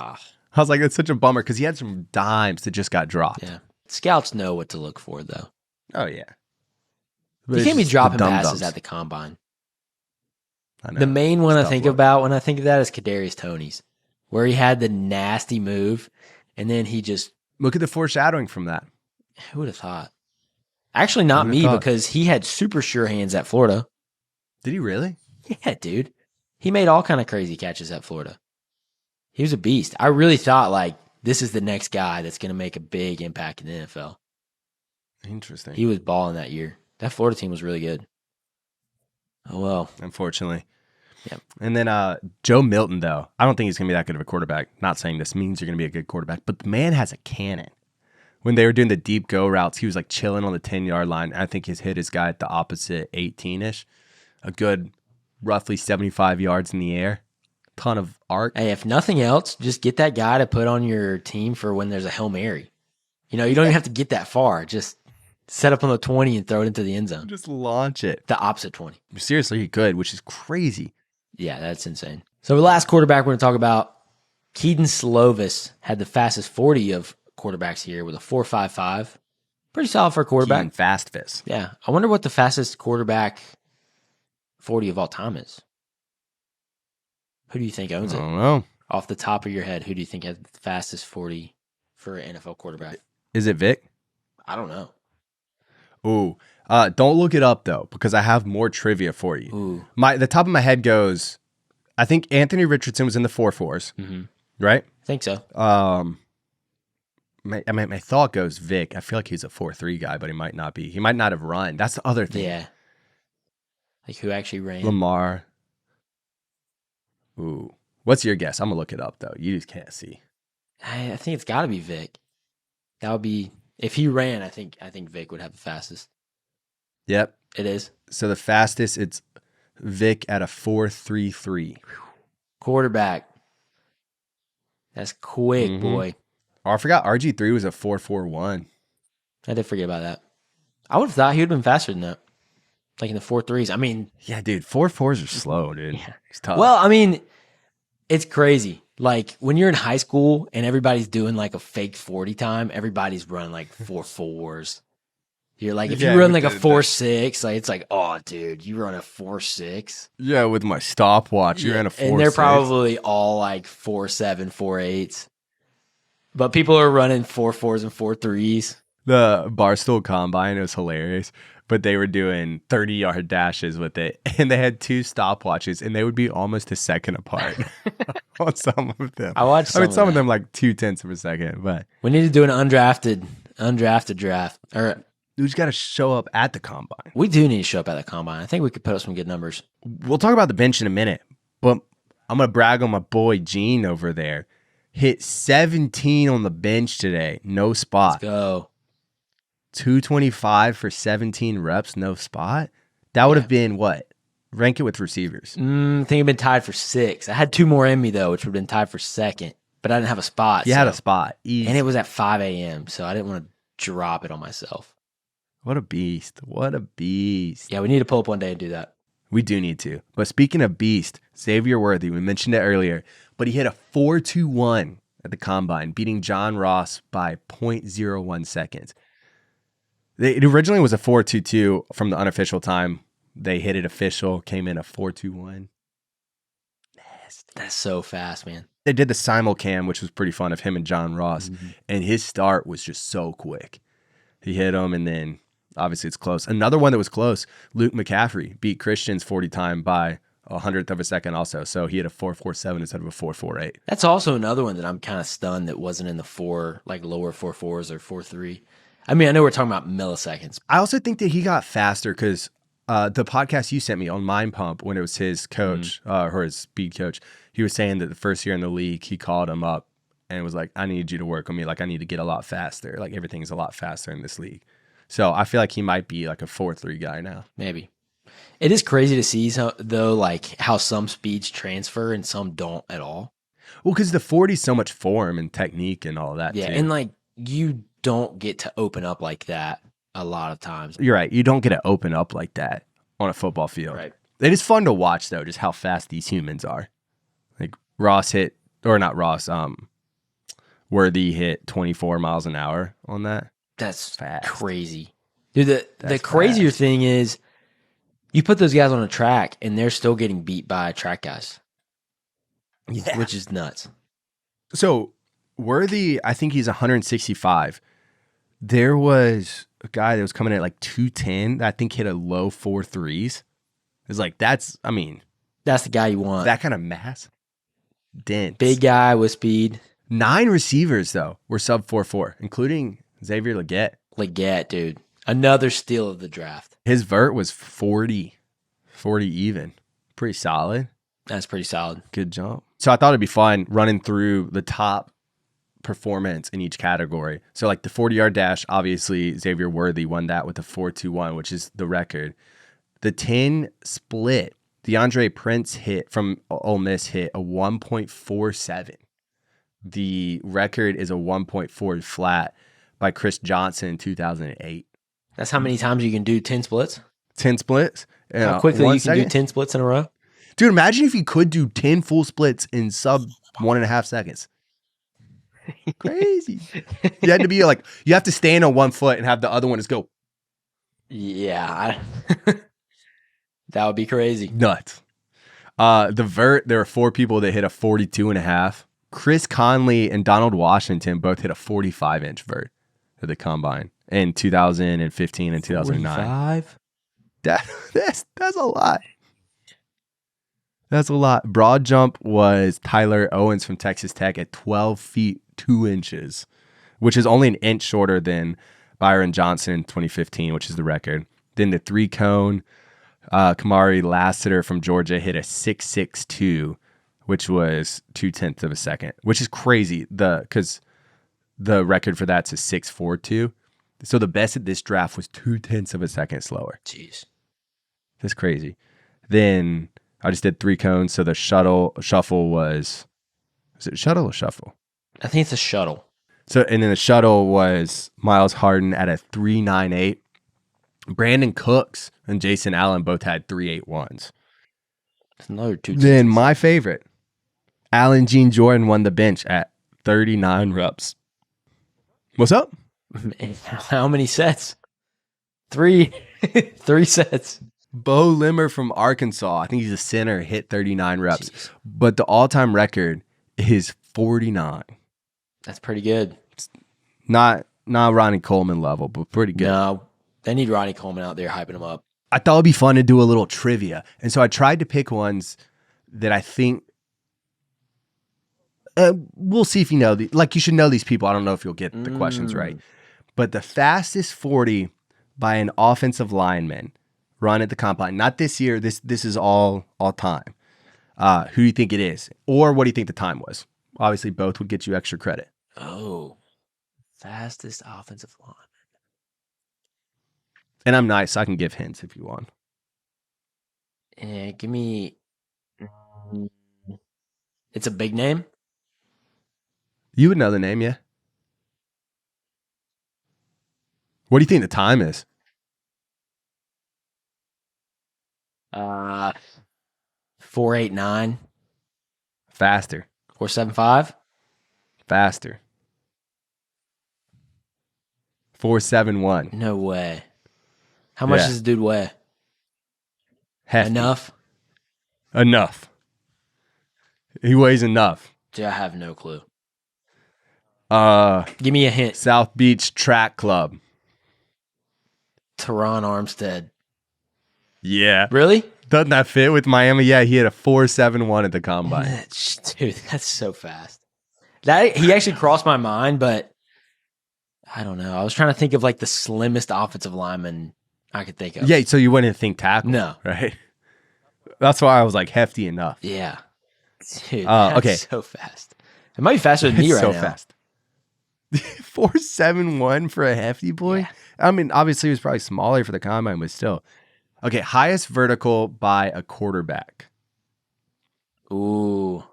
I was like, that's such a bummer because he had some dimes that just got dropped. Yeah. Scouts know what to look for, though. Oh, yeah. But you can't be dropping passes at the combine. I know. The main one I think about when I think of that is Kadarius Toney's, where he had the nasty move, and then he just... Look at the foreshadowing from that. Who would have thought? Actually, not me, because he had super sure hands at Florida. Did he really? Yeah, dude. He made all kind of crazy catches at Florida. He was a beast. I really thought, like, this is the next guy that's going to make a big impact in the NFL. Interesting. He was balling that year. That Florida team was really good. Oh, well. Unfortunately. Yep. And then Joe Milton, though. I don't think he's going to be that good of a quarterback. Not saying this means you're going to be a good quarterback, but the man has a cannon. When they were doing the deep go routes, he was like chilling on the 10-yard line. I think he's hit his guy at the opposite 18-ish. A good roughly 75 yards in the air. Ton of arc. Hey, if nothing else, just get that guy to put on your team for when there's a Hail Mary. You know, you don't even have to get that far. Just set up on the 20 and throw it into the end zone. Just launch it. The opposite 20. Seriously, he could, which is crazy. Yeah, that's insane. So the last quarterback we're going to talk about, Keaton Slovis, had the fastest 40 of quarterbacks here with a 4.55. Pretty solid for a quarterback. Keaton fast fist. Yeah. I wonder what the fastest quarterback 40 of all time is. Who do you think owns it? I don't know. Off the top of your head, who do you think has the fastest 40 for an NFL quarterback? Is it Vic? I don't know. Ooh. Don't look it up, though, because I have more trivia for you. Ooh. The top of my head goes, I think Anthony Richardson was in the 4.4s, right? I think so. My thought goes Vic. I feel like he's a 4.3 guy, but he might not be. He might not have run. That's the other thing. Yeah. Like who actually ran? Lamar. Ooh. What's your guess? I'm going to look it up, though. You just can't see. I think it's got to be Vic. That would be, if he ran, I think Vic would have the fastest. Yep. It is. So the fastest, it's Vic at a 4.33. Quarterback. That's quick, boy. Oh, I forgot RG3 was a 4.41. I did forget about that. I would have thought he would have been faster than that. Like in the 4.3s. I mean. Yeah, dude. 4.4s are slow, dude. Yeah. It's tough. Well, I mean, it's crazy. Like when you're in high school and everybody's doing like a fake 40 time, everybody's running like 4.4s. You're like, if you run like a 4.6, like it's like, oh, dude, you run a 4.6. Yeah, with my stopwatch, you ran a 4.6. And they're probably all like 4.7, 4.8s. But people are running 4.4s and 4.3s. The Barstool Combine, it was hilarious. But they were doing 30-yard dashes with it. And they had two stopwatches, and they would be almost a second apart on some of them. I watched some of them like 0.2 of a second. But we need to do an undrafted draft. Or we just got to show up at the Combine. we do need to show up at the combine. I think we could put up some good numbers. We'll talk about the bench in a minute. But I'm going to brag on my boy Gene over there. Hit 17 on the bench today. No spot. Let's go. 225 for 17 reps, no spot. That would have been what? Rank it with receivers. I think I've been tied for 6. I had 2 more in me, though, which would have been tied for 2nd. But I didn't have a spot. You had a spot. Easy. And it was at 5 a.m., so I didn't want to drop it on myself. What a beast. What a beast. Yeah, we need to pull up one day and do that. We do need to. But speaking of beast, Xavier Worthy, we mentioned it earlier, but he hit a 4.21 at the Combine, beating John Ross by 0.01 seconds. It originally was a 4.22 from the unofficial time. They hit it official, came in a 4.21. That's so fast, man. They did the simulcam, which was pretty fun, of him and John Ross, and his start was just so quick. He hit him, and then obviously it's close. Another one that was close, Luke McCaffrey beat Christian's 40 time by 100th of a second also. So he had a 4.47 instead of a 4.48. That's also another one that I'm kind of stunned that wasn't in the lower 4.4s or 4.3. I mean, I know we're talking about milliseconds. I also think that he got faster because the podcast you sent me on Mind Pump, when it was his coach or his speed coach, he was saying that the first year in the league, he called him up and was like, I need you to work on me. Like, I need to get a lot faster. Like, everything's a lot faster in this league. So I feel like he might be like a 4.3 guy now. Maybe. It is crazy to see, though, like how some speeds transfer and some don't at all. Well, because the 40 is so much form and technique and all that, Yeah, too. and like you don't get to open up like that a lot of times. You're right. You don't get to open up like that on a football field. Right. It is fun to watch, though, just how fast these humans are. Like Ross hit, or not Ross, Worthy hit 24 miles an hour on that. That's fast. Crazy. Dude, the That's crazier fast. thing is you put those guys on a track and they're still getting beat by track guys. Yeah. Which is nuts. So Worthy, I think he's 165. There was a guy that was coming at like 210 that I think hit a low 4.3s. It's like, that's the guy you want. that kind of mass. Dense. Big guy with speed. 9 receivers, though, were sub 4.4, including Xavier Legette. Legette, dude. Another steal of the draft. His vert was 40 even. Pretty solid. That's pretty solid. Good jump. So I thought it'd be fun running through the top performance in each category. So like the 40-yard dash, obviously Xavier Worthy won that with a 4.21, which is the record. The 10 split, DeAndre Prince hit from Ole Miss hit a 1.47. The record is a 1.4 flat by Chris Johnson in 2008. That's how many times you can do 10 splits? 10 splits. How quickly you can do 10 splits in a row? Dude, imagine if you could do 10 full splits in sub 1.5 seconds. Crazy. You had to be like, you have to stand on one foot and have the other one just go. Yeah. That would be crazy. Nuts. The vert, there were 4 people that hit a 42.5. Chris Conley and Donald Washington both hit a 45-inch vert at the combine in 2015 and 2009. 45? That's a lot. That's a lot. Broad jump was Tyler Owens from Texas Tech at 12 feet 2 inches, which is only an inch shorter than Byron Johnson in 2015, which is the record. Then the 3-cone, Kamari Lassiter from Georgia hit a 6.62, which was 0.2 of a second, which is crazy. Because the record for that's a 6.42. So the best at this draft was 0.2 of a second slower. Jeez. That's crazy. Then I just did 3 cones. So the shuffle was it shuttle or shuffle? I think it's a shuttle. So, and then the shuttle was Miles Harden at a 3.98. Brandon Cooks and Jason Allen both had 3.81s. That's another 2. Then my favorite, Allen Jean Jordan won the bench at 39 reps. What's up? How many sets? 3. 3 sets. Bo Limmer from Arkansas, I think he's a center, hit 39 reps. Jeez. But the all-time record is 49. That's pretty good. Not Ronnie Coleman level, but pretty good. No, they need Ronnie Coleman out there hyping him up. I thought it'd be fun to do a little trivia. And so I tried to pick ones that I think we'll see if you know. You should know these people. I don't know if you'll get the questions right. But the fastest 40 by an offensive lineman run at the combine. Not this year. This is all time. Who do you think it is? Or what do you think the time was? Obviously, both would get you extra credit. Oh, fastest offensive line. And I'm nice. I can give hints if you want. Give me. It's a big name. You would know the name, yeah? What do you think the time is? 4.89. Faster. 4.75. Faster. 4.71. No way. How much Yeah. does this dude weigh? Hefty. Enough? He weighs enough. Dude, I have no clue. Give me a hint. South Beach Track Club. Teron Armstead. Yeah. Really? Doesn't that fit with Miami? Yeah, he had a 4.71 at the combine. Dude, that's so fast. He actually crossed my mind, but I don't know. I was trying to think of like the slimmest offensive lineman I could think of. Yeah, so you wouldn't think tackle. No. Right? That's why I was like hefty enough. Yeah. Dude, Okay. that's so fast. It might be faster than me It's right so now. fast. 4.71 for a hefty boy. Yeah. I mean, obviously he was probably smaller for the combine, but still. Okay, highest vertical by a quarterback. Ooh.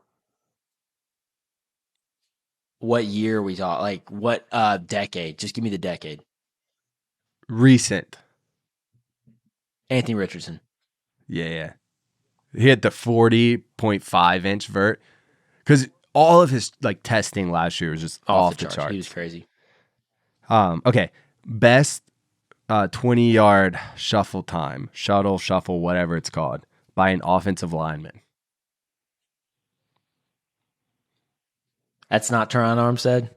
What year are we talking? Like what decade? Just give me the decade. Recent. Anthony Richardson. Yeah. He had the 40.5 inch vert. Because all of his like testing last year was just off the charts. He was crazy. Okay. Best 20-yard shuffle time, shuttle, shuffle, whatever it's called, by an offensive lineman. That's not Teron Armstead?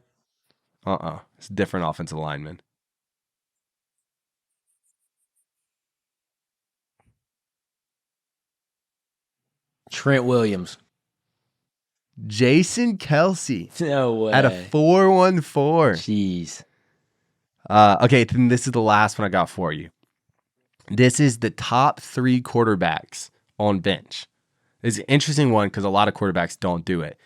It's a different offensive lineman. Trent Williams. Jason Kelsey No way. at a 4.14. Jeez. Okay, then this is the last one I got for you. This is the top 3 quarterbacks on bench. It's an interesting one because a lot of quarterbacks don't do it.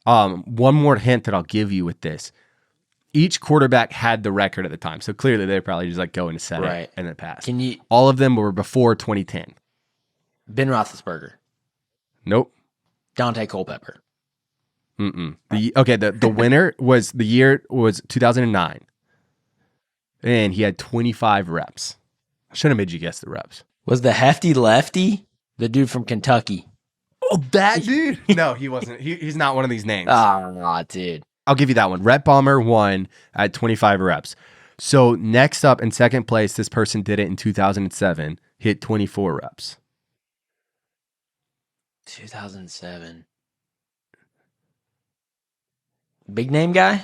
One more hint that I'll give you with this. Each quarterback had the record at the time. So clearly they're probably just like going to set it and it passed. All of them were before 2010. Ben Roethlisberger. Nope. Dante Culpepper. The winner was the year was 2009. And he had 25 reps. I should have made you guess the reps. Was the hefty lefty the dude from Kentucky? Oh, that dude? No, he wasn't. He's not one of these names. Dude. I'll give you that one. Rep Bomber won at 25 reps. So next up in second place, this person did it in 2007, hit 24 reps. 2007. Big name guy?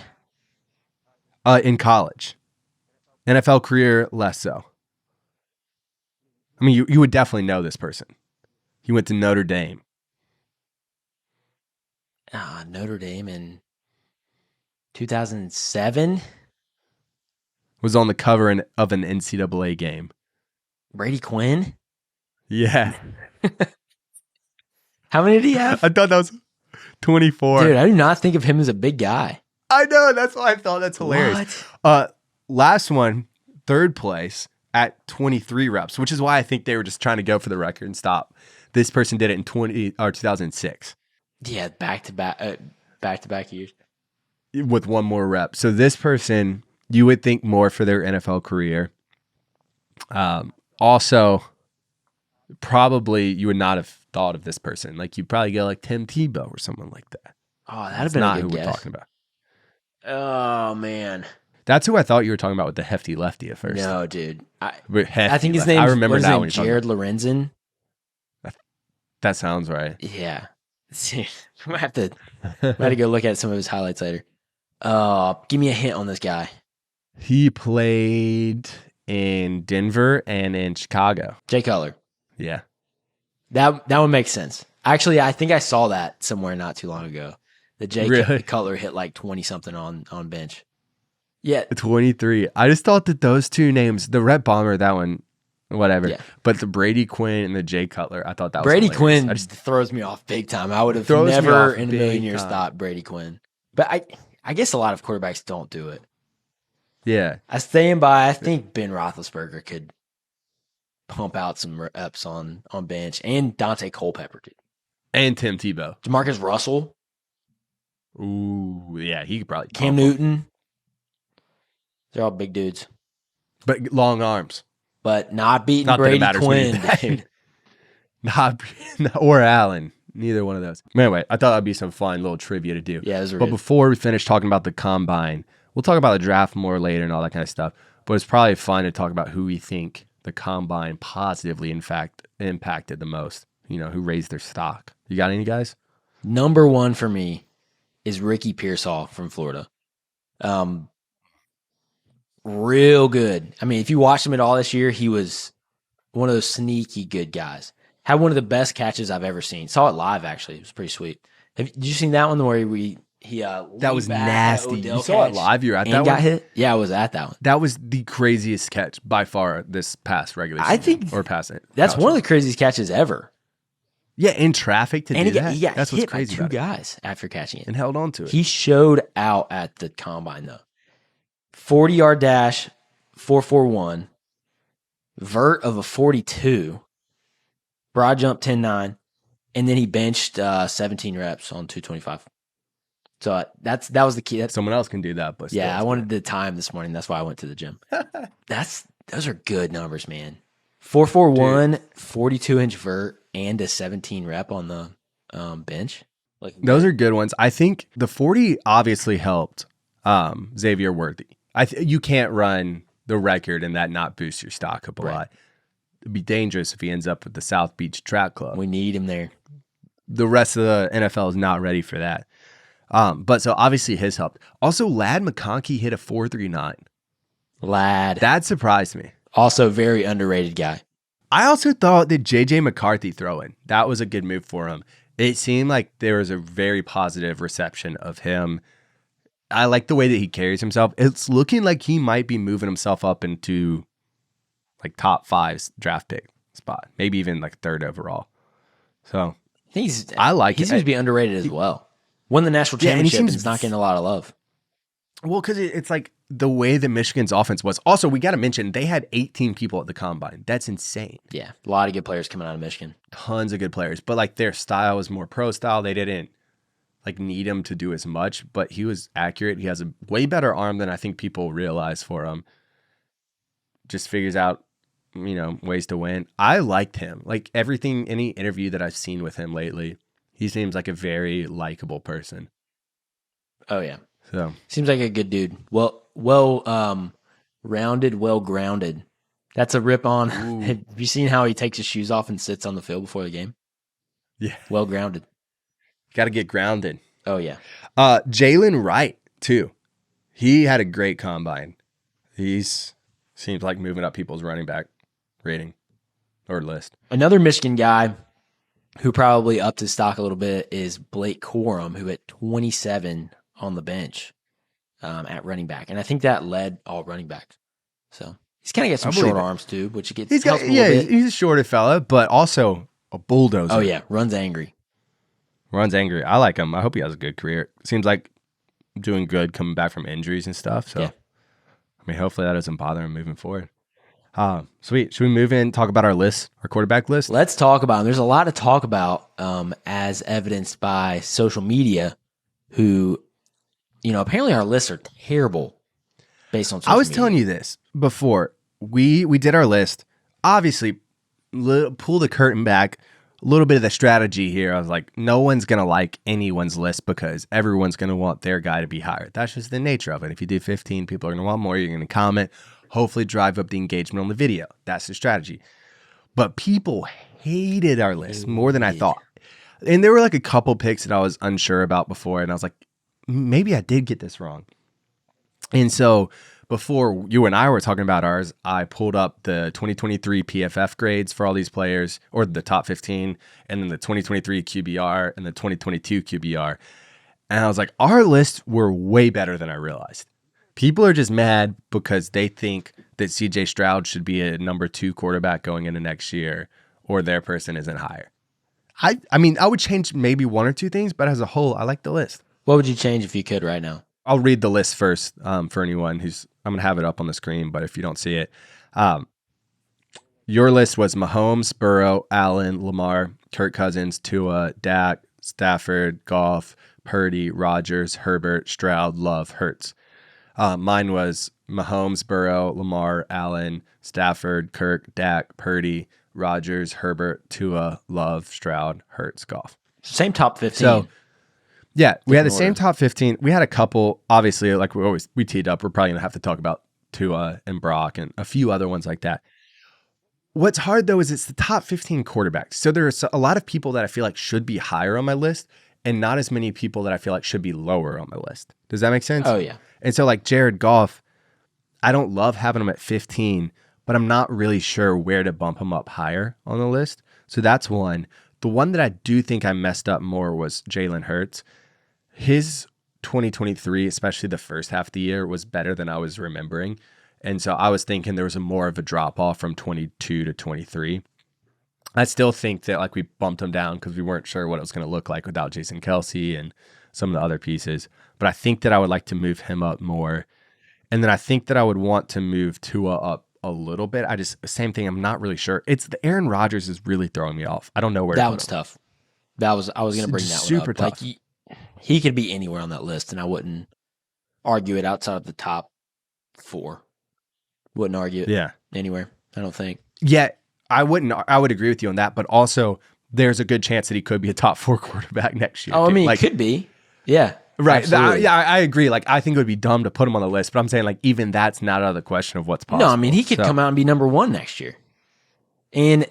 In college. NFL career, less so. I mean, you would definitely know this person. He went to Notre Dame. Notre Dame in 2007? Was on the cover of an NCAA game. Brady Quinn? Yeah. How many did he have? I thought that was 24. Dude, I do not think of him as a big guy. I know. That's why I thought that's hilarious. What? Last one, third place at 23 reps, which is why I think they were just trying to go for the record and stop. This person did it in 2006. Yeah, back-to-back years. With one more rep. So this person, you would think more for their NFL career. Also, probably you would not have thought of this person. Like you'd probably go like Tim Tebow or someone like that. Oh, that'd have been a good guess. Not who we're talking about. Oh, man. That's who I thought you were talking about with the hefty lefty at first. No, dude. I lefty. think his name. I remember now. when Jared Lorenzen. That sounds right. Yeah. I might have to go look at some of his highlights later. Give me a hint on this guy. He played in Denver and in Chicago. Jay Cutler. Yeah. That one makes sense. Actually, I think I saw that somewhere not too long ago. The Jay Cutler hit like 20-something on bench. Yeah. 23. I just thought that those two names, the Rhett Bomber, that one, whatever. Yeah. But the Brady Quinn and the Jay Cutler, I thought that was Brady hilarious. Quinn throws me off big time. I would have never in a million years thought Brady Quinn. But I guess a lot of quarterbacks don't do it. Yeah. I stand by. I think Ben Roethlisberger could pump out some reps on bench, and Dante Culpepper did. And Tim Tebow. Jamarcus Russell. Ooh, yeah, he could probably. Cam Newton. They're all big dudes. But long arms. But not beating Brady Quinn, dude. Or Allen. Neither one of those. Anyway, I thought that'd be some fun little trivia to do. Yeah, it was But before we finish talking about the combine, we'll talk about the draft more later and all that kind of stuff. But it's probably fun to talk about who we think the combine positively, in fact, impacted the most. You know, who raised their stock. You got any guys? Number one for me is Ricky Pearsall from Florida. Real good. I mean, if you watched him at all this year, he was one of those sneaky good guys. Had one of the best catches I've ever seen. Saw it live, actually. It was pretty sweet. Did you see that one where he that was nasty. You saw it live? You were at that one? Got hit? Yeah, I was at that one. That was the craziest catch by far this past regular season. I think or past it. That's one of the craziest catches ever. Yeah, in traffic to And do he got, that. he got That's what's hit by crazy two about it. guys after catching it. And held on to it. He showed out at the combine, though. 40-yard dash, 4.41, vert of a 42, broad jump 10.9, and then he benched 17 reps on 225. So that was the key. Someone else can do that, but still, Yeah, I it's wanted the time this morning. That's why I went to the gym. Those are good numbers, man. 4.41, 42-inch vert, and a 17 rep on the bench. good. Those are good ones. I think the 40 obviously helped Xavier Worthy. You can't run the record and that not boost your stock up a lot. It'd be dangerous if he ends up with the South Beach Track Club. We need him there. The rest of the NFL is not ready for that. But so obviously his helped. Also, Ladd McConkey hit a 4.39. Lad. That surprised me. Also very underrated guy. I also thought that JJ McCarthy throw-in, that was a good move for him. It seemed like there was a very positive reception of him. I like the way that he carries himself. It's looking like he might be moving himself up into like top 5 draft pick spot, maybe even like 3rd overall. So I like he it. seems to be underrated as well. Won the national Yeah, and he championship and seems- is not getting a lot of love. Well, because it's like the way that Michigan's offense was. Also, we got to mention they had 18 people at the combine. That's insane. Yeah, a lot of good players coming out of Michigan. Tons of good players, but like their style was more pro style. They didn't like need him to do as much, but he was accurate. He has a way better arm than I think people realize for him. Just figures out, ways to win. I liked him. Like everything, any interview that I've seen with him lately, he seems like a very likable person. Oh yeah, So seems like a good dude. Well, rounded, well grounded. That's a rip on. Have you seen how he takes his shoes off and sits on the field before the game? yeah, Well grounded. got to get grounded. Oh yeah. Jalen Wright too. He had a great combine. Seems like moving up people's running back rating or list. Another Michigan guy who probably upped his stock a little bit is Blake Corum, who had 27 on the bench at running back, and I think that led all running backs. So he's kind of got some short arms too, which helps him a little bit. He's a shorter fella, but also a bulldozer. Oh yeah, runs angry. Runs angry. I like him. I hope he has a good career. Seems like doing good coming back from injuries and stuff. So, Yeah. I mean, hopefully that doesn't bother him moving forward. Sweet. Should we move in, talk about our list, our quarterback list? Let's talk about him. There's a lot to talk about as evidenced by social media who, apparently our lists are terrible based on social media. I was telling you this before. We did our list. Obviously, pull the curtain back. A little bit of the strategy here. I was like, no one's going to like anyone's list because everyone's going to want their guy to be higher. That's just the nature of it. If you do 15, people are going to want more. You're going to comment, hopefully drive up the engagement on the video. That's the strategy. But people hated our list more than I thought. And there were like a couple picks that I was unsure about before. And I was like, maybe I did get this wrong. And so before you and I were talking about ours, I pulled up the 2023 PFF grades for all these players, or the top 15, and then the 2023 QBR and the 2022 QBR. And I was like, our lists were way better than I realized. People are just mad because they think that CJ Stroud should be a number 2 quarterback going into next year, or their person isn't higher. I mean, I would change maybe 1 or 2 things, but as a whole, I like the list. What would you change if you could right now? I'll read the list first for anyone who's, I'm going to have it up on the screen, but if you don't see it, your list was Mahomes, Burrow, Allen, Lamar, Kirk Cousins, Tua, Dak, Stafford, Goff, Purdy, Rodgers, Herbert, Stroud, Love, Hurts. Mine was Mahomes, Burrow, Lamar, Allen, Stafford, Kirk, Dak, Purdy, Rodgers, Herbert, Tua, Love, Stroud, Hurts, Goff. Same top 15. So, yeah, we had the Different same order. top 15. We had a couple, obviously, like we teed up. We're probably going to have to talk about Tua and Brock and a few other ones like that. What's hard, though, is it's the top 15 quarterbacks. So there's a lot of people that I feel like should be higher on my list and not as many people that I feel like should be lower on my list. Does that make sense? Oh, yeah. And so like Jared Goff, I don't love having him at 15, but I'm not really sure where to bump him up higher on the list. So that's one. The one that I do think I messed up more was Jalen Hurts. His 2023, especially the first half of the year, was better than I was remembering. And so I was thinking there was more of a drop off from 22 to 23. I still think that like we bumped him down because we weren't sure what it was going to look like without Jason Kelsey and some of the other pieces. But I think that I would like to move him up more. And then I think that I would want to move Tua up a little bit. Same thing. I'm not really sure. It's the Aaron Rodgers is really throwing me off. I don't know where That to one's put him. tough. I was going to bring that Super one up. tough. Like he could be anywhere on that list, and I wouldn't argue it outside of the top 4. Wouldn't argue it anywhere, I don't think. Yeah, I would agree with you on that, but also there's a good chance that he could be a top 4 quarterback next year. Oh, I mean, like, he could be. Yeah. Right. I agree. Like, I think it would be dumb to put him on the list, but I'm saying, like, even that's not out of the question of what's possible. No, I mean, he could come out and be number 1 next year. And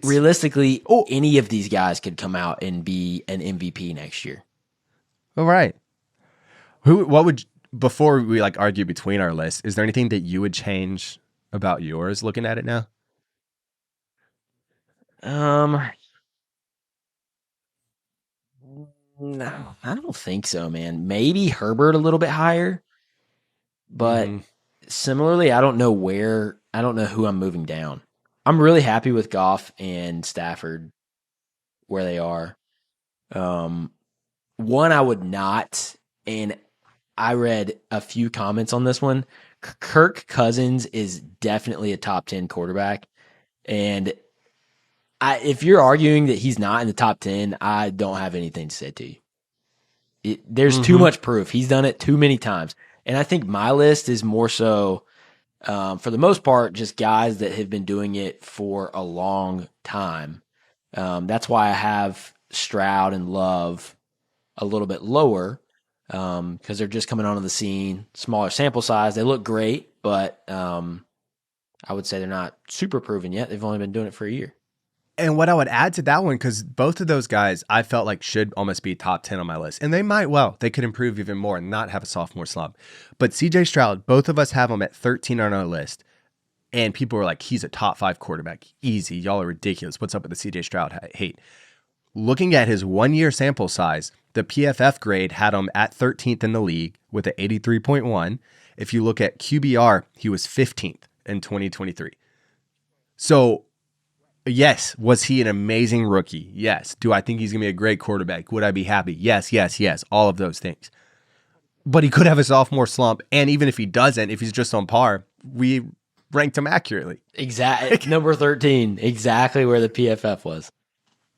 realistically, any of these guys could come out and be an MVP next year. All right. Before we like argue between our lists, is there anything that you would change about yours looking at it now? No, I don't think so, man. Maybe Herbert a little bit higher, but similarly, I don't know who I'm moving down. I'm really happy with Goff and Stafford where they are. One I would not, and I read a few comments on this one. Kirk Cousins is definitely a top 10 quarterback, and if you're arguing that he's not in the top 10, I don't have anything to say to you. There's too much proof. He's done it too many times. And I think my list is more so, for the most part, just guys that have been doing it for a long time. That's why I have Stroud and Love a little bit lower, because they're just coming onto the scene, smaller sample size. They look great, but I would say they're not super proven yet. They've only been doing it for a year. And what I would add to that one, because both of those guys I felt like should almost be top 10 on my list. And they might they could improve even more and not have a sophomore slump. But CJ Stroud, both of us have him at 13 on our list. And people were like, he's a top 5 quarterback. Easy. Y'all are ridiculous. What's up with the CJ Stroud hate? Looking at his 1-year sample size, the PFF grade had him at 13th in the league with an 83.1. If you look at QBR, he was 15th in 2023. So, yes, was he an amazing rookie? Yes. Do I think he's going to be a great quarterback? Would I be happy? Yes, yes, yes. All of those things. But he could have a sophomore slump. And even if he doesn't, if he's just on par, we ranked him accurately. Exactly. Number 13, exactly where the PFF was.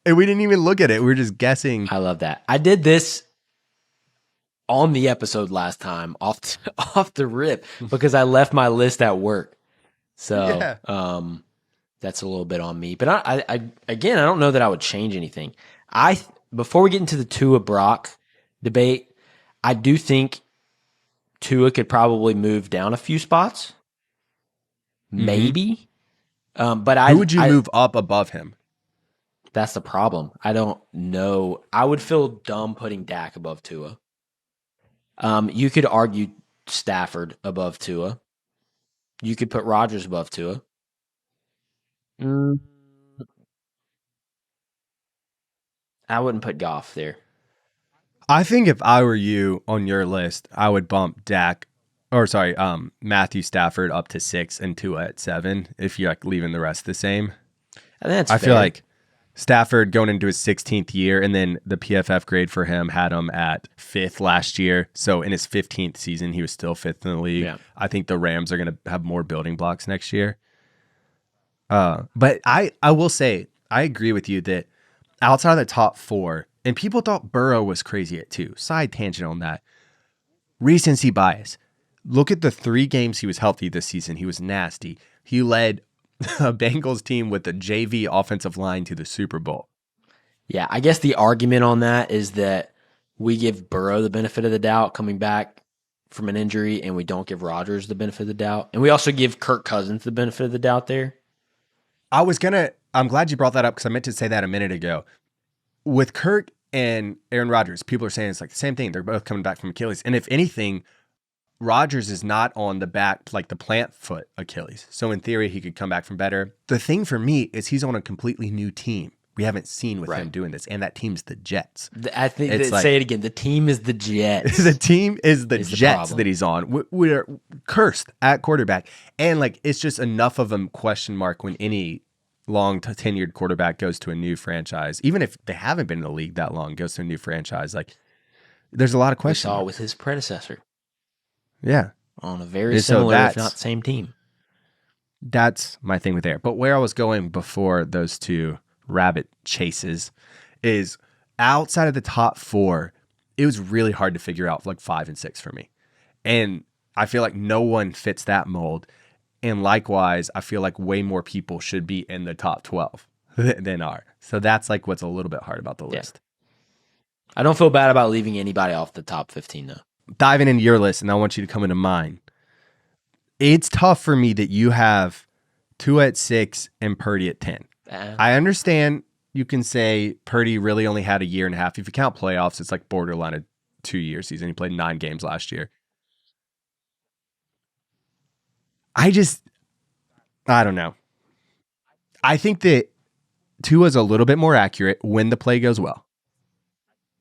And we didn't even look at it. We were just guessing. I love that. I did this on the episode last time off the rip because I left my list at work. So that's a little bit on me. But I again, I don't know that I would change anything. Before we get into the Tua Brock debate, I do think Tua could probably move down a few spots. Maybe. But who would you move up above him? That's the problem. I don't know. I would feel dumb putting Dak above Tua. You could argue Stafford above Tua. You could put Rodgers above Tua. I wouldn't put Goff there. I think if I were you on your list, I would bump Matthew Stafford up to 6 and Tua at 7 if you're like leaving the rest the same. That's I fair. feel like Stafford going into his 16th year, and then the PFF grade for him had him at 5th last year. So in his 15th season, he was still 5th in the league. Yeah. I think the Rams are going to have more building blocks next year. But I will say, I agree with you that outside of the top 4, and people thought Burrow was crazy at 2. Side tangent on that. Recency bias. Look at the 3 games he was healthy this season. He was nasty. He led a Bengals team with a JV offensive line to the Super Bowl. Yeah, I guess the argument on that is that we give Burrow the benefit of the doubt coming back from an injury, and we don't give Rodgers the benefit of the doubt. And we also give Kirk Cousins the benefit of the doubt there. I'm glad you brought that up because I meant to say that a minute ago. With Kirk and Aaron Rodgers, people are saying it's like the same thing. They're both coming back from Achilles. And if anything, Rodgers is not on the back, like the plant foot Achilles. So in theory, he could come back from better. The thing for me is he's on a completely new team. We haven't seen with him doing this. And that team's the Jets. I think say it again. The team is the Jets. The team is the Jets that he's on. We're cursed at quarterback. And like, it's just enough of a question mark when any tenured quarterback goes to a new franchise, even if they haven't been in the league that long, goes to a new franchise, like there's a lot of We questions. saw with his predecessor. Yeah. On a very And so similar, if not same team. That's my thing with there. But where I was going before those two rabbit chases is outside of the top 4, it was really hard to figure out like 5 and 6 for me. And I feel like no one fits that mold. And likewise, I feel like way more people should be in the top 12 than are. So that's like what's a little bit hard about the list. I don't feel bad about leaving anybody off the top 15 though. Diving into your list, and I want you to come into mine. It's tough for me that you have Tua at 6 and Purdy at 10. I understand you can say Purdy really only had a year and a half. If you count playoffs, it's like borderline a 2-year season. He played 9 games last year. I don't know. I think that Tua's a little bit more accurate when the play goes well.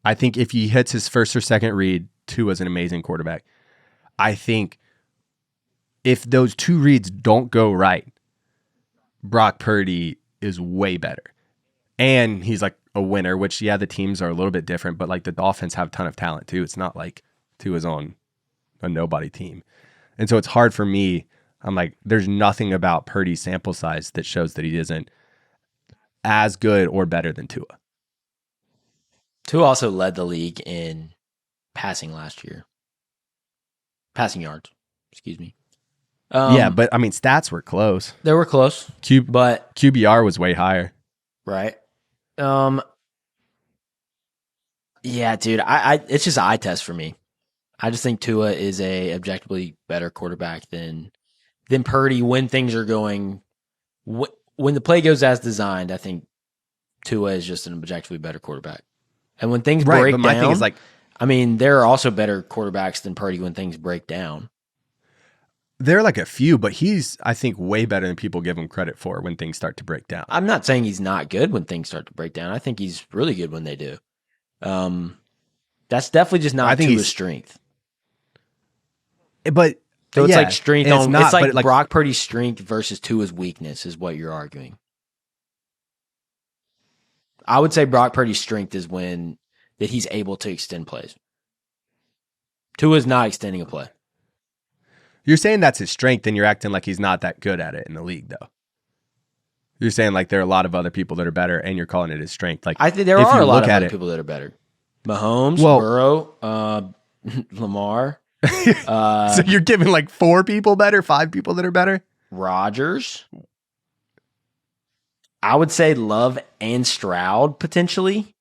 I think if he hits his first or second read, Tua's an amazing quarterback. I think if those 2 reads don't go right, Brock Purdy is way better. And he's like a winner, which, yeah, the teams are a little bit different, but like the Dolphins have a ton of talent too. It's not like Tua's on a nobody team. And so it's hard for me. I'm like, there's nothing about Purdy's sample size that shows that he isn't as good or better than Tua. Tua also led the league in passing last year. Passing yards, excuse me. Yeah, but I mean, stats were close. They were close, but QBR was way higher. Right. Yeah, dude. It's just an eye test for me. I just think Tua is a objectively better quarterback than Purdy when things are going. When the play goes as designed, I think Tua is just an objectively better quarterback. And when things break but my down, thing is like, I mean, there are also better quarterbacks than Purdy when things break down. there are like a few, but he's, I think, way better than people give him credit for when things start to break down. I'm not saying he's not good when things start to break down. I think he's really good when they do. That's definitely just not Tua's strength. But so it's like strength on. Not, it's like Brock Purdy's strength versus Tua's weakness is what you're arguing. I would say Brock Purdy's strength is when that he's able to extend plays. Tua's not extending a play. You're saying that's his strength, and you're acting like he's not that good at it in the league, though. You're saying like there are a lot of other people that are better, and you're calling it his strength. Like I think there are a lot of other people that are better. Mahomes, Burrow, Lamar. So you're giving like 4 people better, 5 people that are better? Rodgers. I would say Love and Stroud potentially.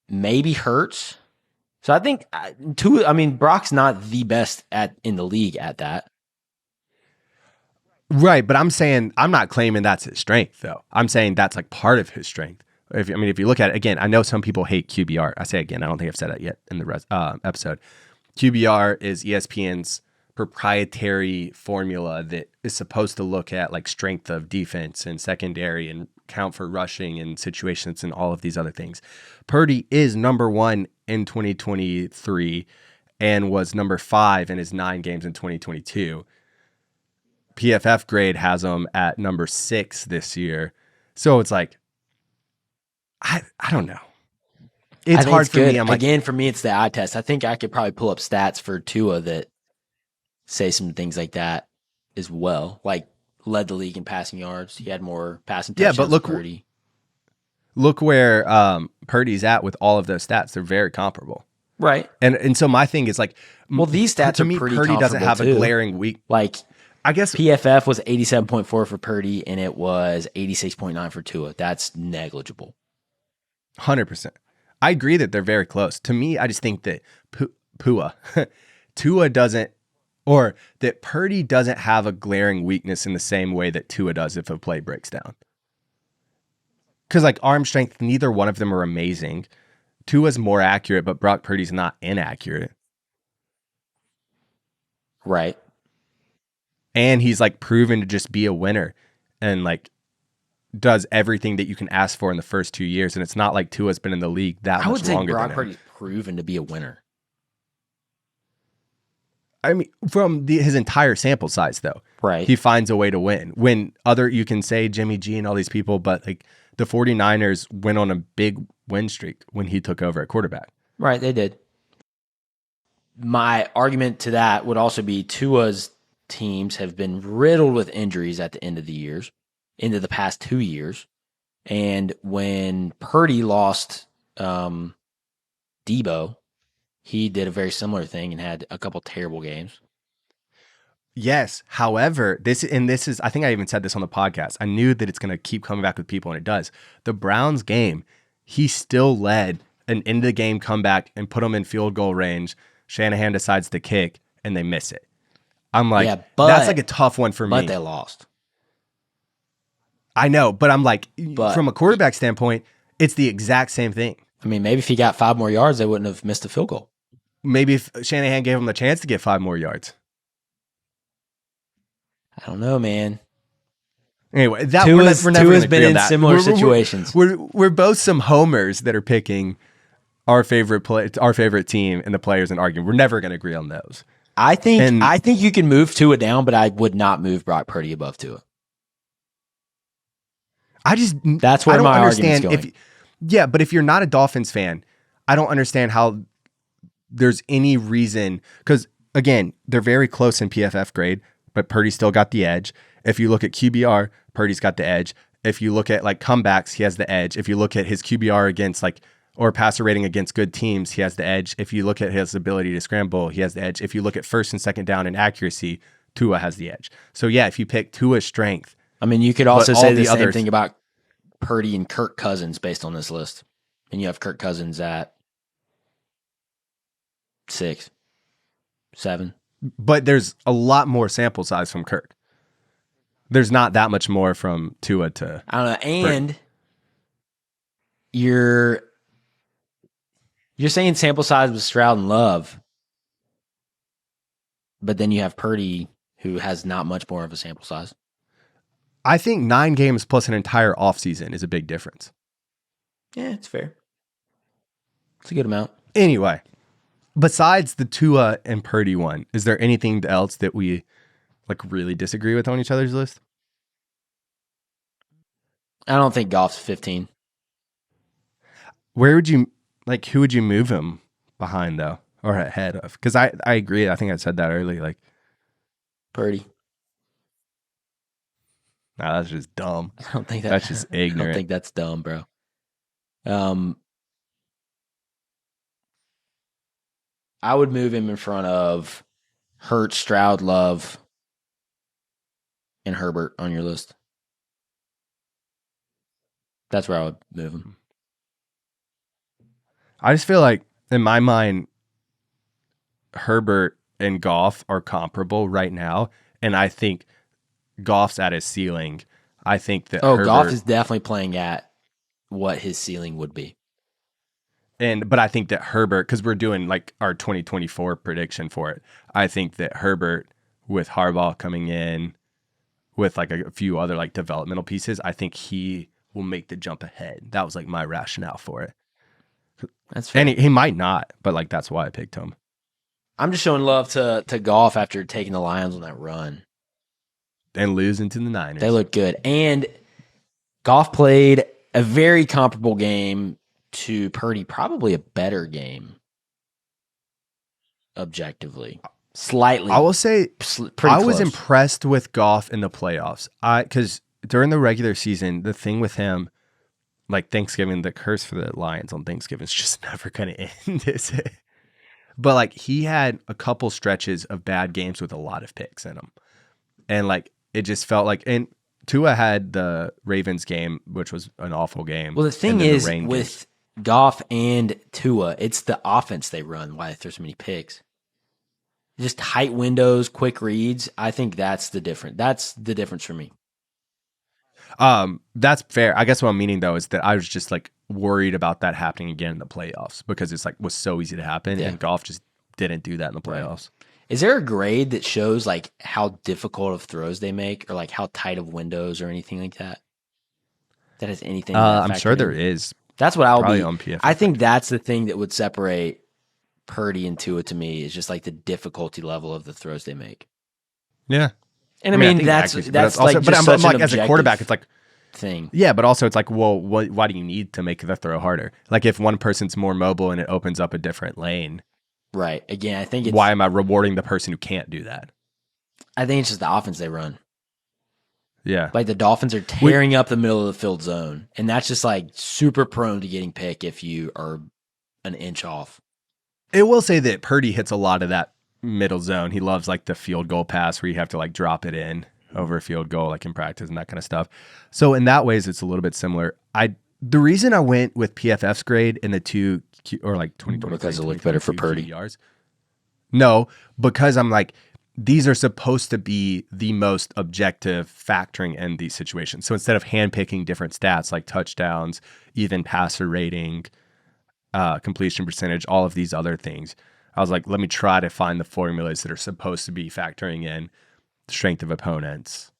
Maybe Hurts. So I think Brock's not the best in the league at that. Right, but I'm saying I'm not claiming that's his strength though. I'm saying that's like part of his strength. If you look at it again, I know some people hate QBR. I say again, I don't think I've said that yet in the episode. QBR is ESPN's proprietary formula that is supposed to look at like strength of defense and secondary and count for rushing and situations and all of these other things. Purdy is number 1 in 2023 and was number 5 in his 9 games in 2022. PFF grade has him at number 6 this year. So it's like, I don't know. It's hard for me. Again, for me, it's the eye test. I think I could probably pull up stats for Tua that say some things like that as well. Like led the league in passing yards. He had more passing touchdowns. Yeah, but look, Purdy. Look where Purdy's at with all of those stats. They're very comparable. Right. And so my thing is like, well, these stats to are me, pretty Purdy doesn't have too. a glaring weak. Like, I guess PFF was 87.4 for Purdy, and it was 86.9 for Tua. That's negligible. 100%. I agree that they're very close. To me, I just think that Tua doesn't, or that Purdy doesn't have a glaring weakness in the same way that Tua does if a play breaks down. Because like arm strength, neither one of them are amazing. Tua's more accurate, but Brock Purdy's not inaccurate. Right. And he's like proven to just be a winner and like does everything that you can ask for in the first 2 years. And it's not like Tua's been in the league that much longer. I would say Brock Purdy's proven to be a winner. I mean, from his entire sample size, though, Right. he finds a way to win. When you can say Jimmy G and all these people, but like the 49ers went on a big win streak when he took over at quarterback. Right, they did. My argument to that would also be Tua's teams have been riddled with injuries at the end of the past 2 years. And when Purdy lost Debo, he did a very similar thing and had a couple terrible games. Yes. However, this is, I think I even said this on the podcast. I knew that it's going to keep coming back with people, and it does. The Browns game, he still led an end of the game comeback and put them in field goal range. Shanahan decides to kick, and they miss it. I'm like, Yeah, but, that's like a tough one for me. But they lost. I know, but I'm like, from a quarterback standpoint, it's the exact same thing. I mean, maybe if he got 5 more yards, they wouldn't have missed a field goal. Maybe if Shanahan gave him the chance to get 5 more yards. I don't know, man. Anyway, we're never Tua's gonna been agree on in that. similar situations. We're both some homers that are picking our favorite team and the players and arguing. We're never going to agree on those. I think you can move Tua down, but I would not move Brock Purdy above Tua. That's where my argument's going. But if you're not a Dolphins fan, I don't understand how there's any reason, because again, they're very close in PFF grade, but Purdy still got the edge. If you look at QBR, Purdy's got the edge. If you look at like comebacks, he has the edge. If you look at his QBR against or passer rating against good teams, he has the edge. If you look at his ability to scramble, he has the edge. If you look at first and second down and accuracy, Tua has the edge. So yeah, if you pick Tua's strength, I mean, you could also say the same thing about Purdy and Kirk Cousins based on this list. And you have Kirk Cousins at 6, 7. But there's a lot more sample size from Kirk. There's not that much more from Tua to I don't know. And Purdy. you're saying sample size with Stroud and Love, but then you have Purdy, who has not much more of a sample size. I think 9 games plus an entire offseason is a big difference. Yeah, it's fair. It's a good amount. Anyway, besides the Tua and Purdy one, is there anything else that we really disagree with on each other's list? I don't think Goff's 15. Where would you who would you move him behind though, or ahead of? Because I agree. I think I said that early. Purdy. Nah, that's just dumb. I don't think that's just ignorant. I don't think that's dumb, bro. I would move him in front of Hurts, Stroud, Love, and Herbert on your list. That's where I would move him. I just feel like, in my mind, Herbert and Goff are comparable right now, and I think Goff's at his ceiling. I think that Goff is definitely playing at what his ceiling would be. But I think that Herbert, because we're doing our 2024 prediction for it, I think that Herbert, with Harbaugh coming in, with a few other developmental pieces, I think he will make the jump ahead. That was my rationale for it. That's fair. And he might not, but that's why I picked him. I'm just showing love to Goff after taking the Lions on that run. And losing to the Niners. They look good. And Goff played a very comparable game to Purdy, probably a better game, objectively. Slightly. I will say, pretty was close. impressed with Goff in the playoffs. Because during the regular season, the thing with him, Thanksgiving, the curse for the Lions on Thanksgiving is just never going to end, is it? But he had a couple stretches of bad games with a lot of picks in them. And it just felt and Tua had the Ravens game, which was an awful game. Well, the thing is, with Goff and Tua, it's the offense they run why there's so many picks. Just tight windows, quick reads. I think that's the difference. That's the difference for me. That's fair. I guess what I'm meaning though is that I was just worried about that happening again in the playoffs because it's was so easy to happen, and Goff just didn't do that in the playoffs. Right. Is there a grade that shows how difficult of throws they make, or how tight of windows or anything like that? That has anything? I'm sure there is. That's what I'll be on PFF. I think that's the thing that would separate Purdy and Tua to me is just like the difficulty level of the throws they make. Yeah. And I mean think that's accuracy, that's but it's like also, just but I'm such like an as a quarterback, it's like thing. yeah, but also it's like, well, why do you need to make the throw harder? Like if one person's more mobile and it opens up a different lane, Right. Again, I think why am I rewarding the person who can't do that? I think it's just the offense they run. Yeah. Like the Dolphins are tearing up the middle of the field zone, and that's just like super prone to getting picked if you are an inch off. It will say that Purdy hits a lot of that middle zone. He loves like the field goal pass where you have to like drop it in over a field goal, like in practice and that kind of stuff. So in that ways, it's a little bit similar. The reason I went with PFF's grade in the two or like 2020 because it looked better for Purdy. QBRs. No, because I'm like, these are supposed to be the most objective factoring in these situations. So instead of handpicking different stats like touchdowns, even passer rating, completion percentage, all of these other things, I was like, let me try to find the formulas that are supposed to be factoring in strength of opponents,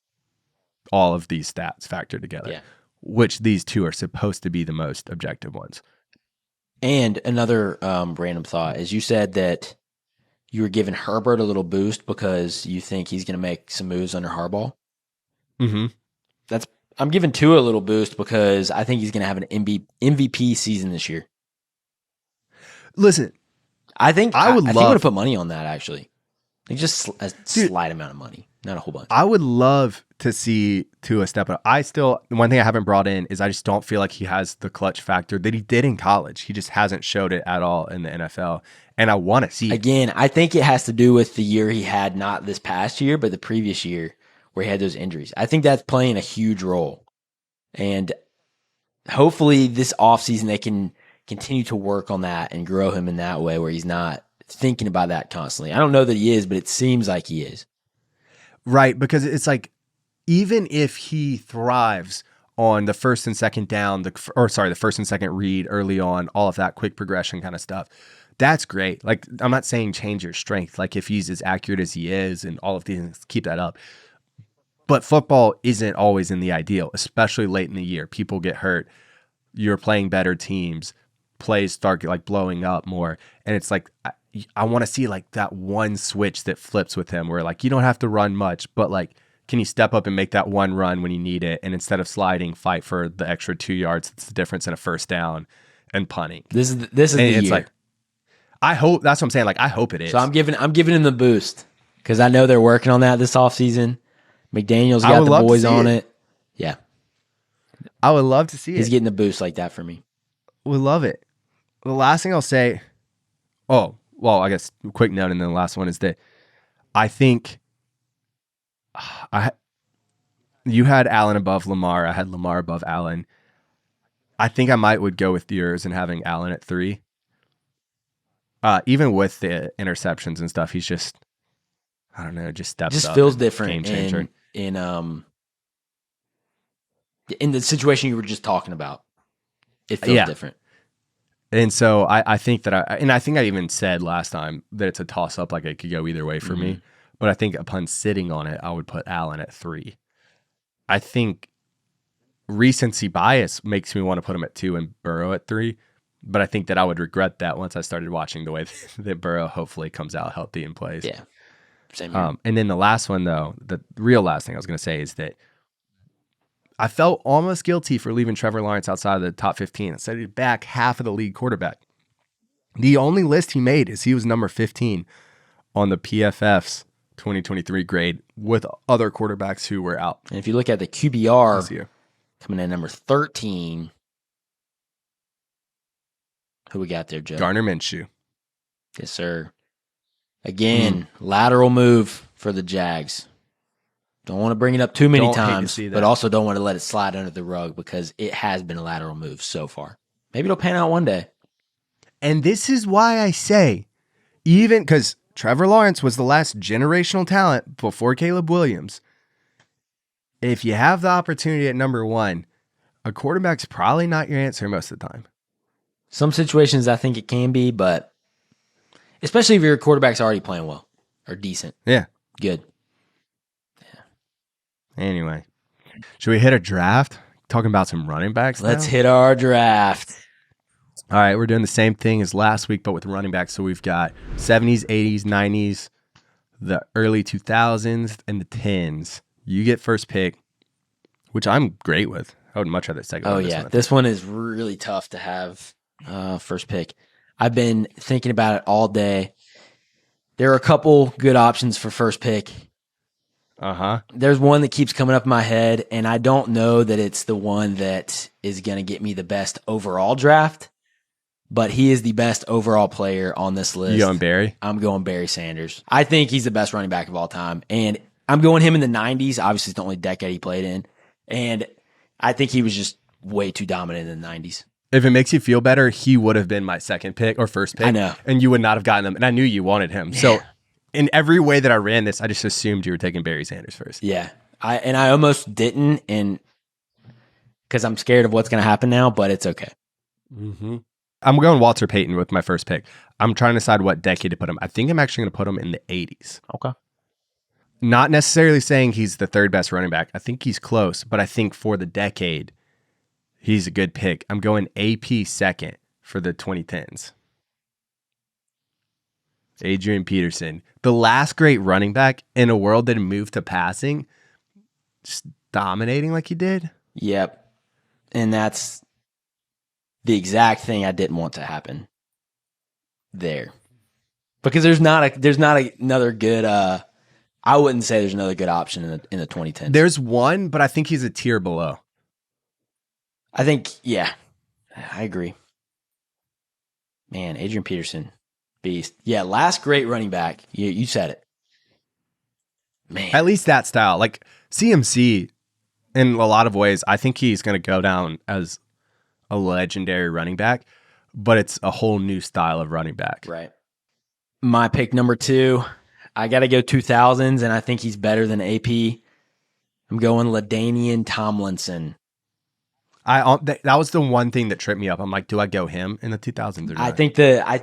all of these stats factored together, which these two are supposed to be the most objective ones. And another random thought is you said that you were giving Herbert a little boost because you think he's going to make some moves under Harbaugh. Mm-hmm. I'm giving Tua a little boost because I think he's going to have an MVP season this year. Listen, I think I would I think I'm going to put money on that actually. Like just a slight amount of money, not a whole bunch. I would love to see Tua step up. One thing I haven't brought in is I just don't feel like he has the clutch factor that he did in college. He just hasn't showed it at all in the NFL. And I want to see it. Again, I think it has to do with the year he had, not this past year, but the previous year where he had those injuries. I think that's playing a huge role. And hopefully this offseason they can continue to work on that and grow him in that way where he's not thinking about that constantly. I don't know that he is, but it seems like he is. Right, because it's like, even if he thrives on the first and second down, the first and second read early on, all of that quick progression kind of stuff, that's great. Like, I'm not saying change your strength. Like, if he's as accurate as he is and all of these things, keep that up. But football isn't always in the ideal, especially late in the year. People get hurt. You're playing better teams. Plays start like blowing up more. And it's like, I want to see like that one switch that flips with him where like you don't have to run much, but like, can you step up and make that one run when you need it? And instead of sliding, fight for the extra 2 yards. It's the difference in a first down and punting. This is the year. Like, I hope that's what I'm saying. Like, I hope it is. So I'm giving him the boost because I know they're working on that this offseason. McDaniel's got the boys on it. Yeah. I would love to see it. He's getting the boost like that for me. We love it. The last thing I'll say, I guess a quick note, and then the last one is that I think you had Allen above Lamar. I had Lamar above Allen. I think I would go with yours and having Allen at 3. Even with the interceptions and stuff, he's just, I don't know, just steps up. Just feels different. Game changer. In the situation you were just talking about, it feels different. And so I think that I think I even said last time that it's a toss up, like it could go either way for me. But I think upon sitting on it, I would put Allen at 3. I think recency bias makes me want to put him at 2 and Burrow at 3. But I think that I would regret that once I started watching the way that Burrow hopefully comes out healthy and plays. Yeah. Same here. And then the last one, though, the real last thing I was going to say is that I felt almost guilty for leaving Trevor Lawrence outside of the top 15 and set it back half of the league quarterback. The only list he made is he was number 15 on the PFF's 2023 grade with other quarterbacks who were out. And if you look at the QBR coming in number 13, who we got there, Joe? Gardner Minshew. Yes, sir. Again, lateral move for the Jags. Don't want to bring it up too many times, but also don't want to let it slide under the rug because it has been a lateral move so far. Maybe it'll pan out one day. And this is why I say, even because Trevor Lawrence was the last generational talent before Caleb Williams, if you have the opportunity at number 1, a quarterback's probably not your answer most of the time. Some situations I think it can be, but especially if your quarterback's already playing well or decent. Yeah. Good. Anyway, should we hit a draft? Talking about some running backs now? Let's hit our draft. All right, we're doing the same thing as last week, but with running back. So we've got 70s, 80s, 90s, the early 2000s, and the 10s. You get first pick, which I'm great with. I would much rather second. Oh, yeah. This one is really tough to have first pick. I've been thinking about it all day. There are a couple good options for first pick. Uh-huh. There's one that keeps coming up in my head, and I don't know that it's the one that is going to get me the best overall draft, but he is the best overall player on this list. You going Barry? I'm going Barry Sanders. I think he's the best running back of all time, and I'm going him in the 90s. Obviously, it's the only decade he played in, and I think he was just way too dominant in the 90s. If it makes you feel better, he would have been my second pick or first pick. I know. And you would not have gotten him, and I knew you wanted him. Yeah. So in every way that I ran this, I just assumed you were taking Barry Sanders first. Yeah, I almost didn't, and because I'm scared of what's going to happen now, but it's okay. Mm-hmm. I'm going Walter Payton with my first pick. I'm trying to decide what decade to put him. I think I'm actually going to put him in the 80s. Okay. Not necessarily saying he's the third best running back. I think he's close, but I think for the decade, he's a good pick. I'm going AP second for the 2010s. Adrian Peterson, the last great running back in a world that moved to passing, just dominating like he did. Yep. And that's the exact thing I didn't want to happen there. Because there's not another good I wouldn't say there's another good option in the 2010s. There's one, but I think he's a tier below. I think, yeah. I agree. Man, Adrian Peterson, beast. Yeah, last great running back. You said it. Man. At least that style. Like CMC, in a lot of ways, I think he's going to go down as a legendary running back, but it's a whole new style of running back. Right. My pick number 2, I got to go 2000s, and I think he's better than AP. I'm going LaDainian Tomlinson. That was the one thing that tripped me up. I'm like, do I go him in the 2000s or not? I think the are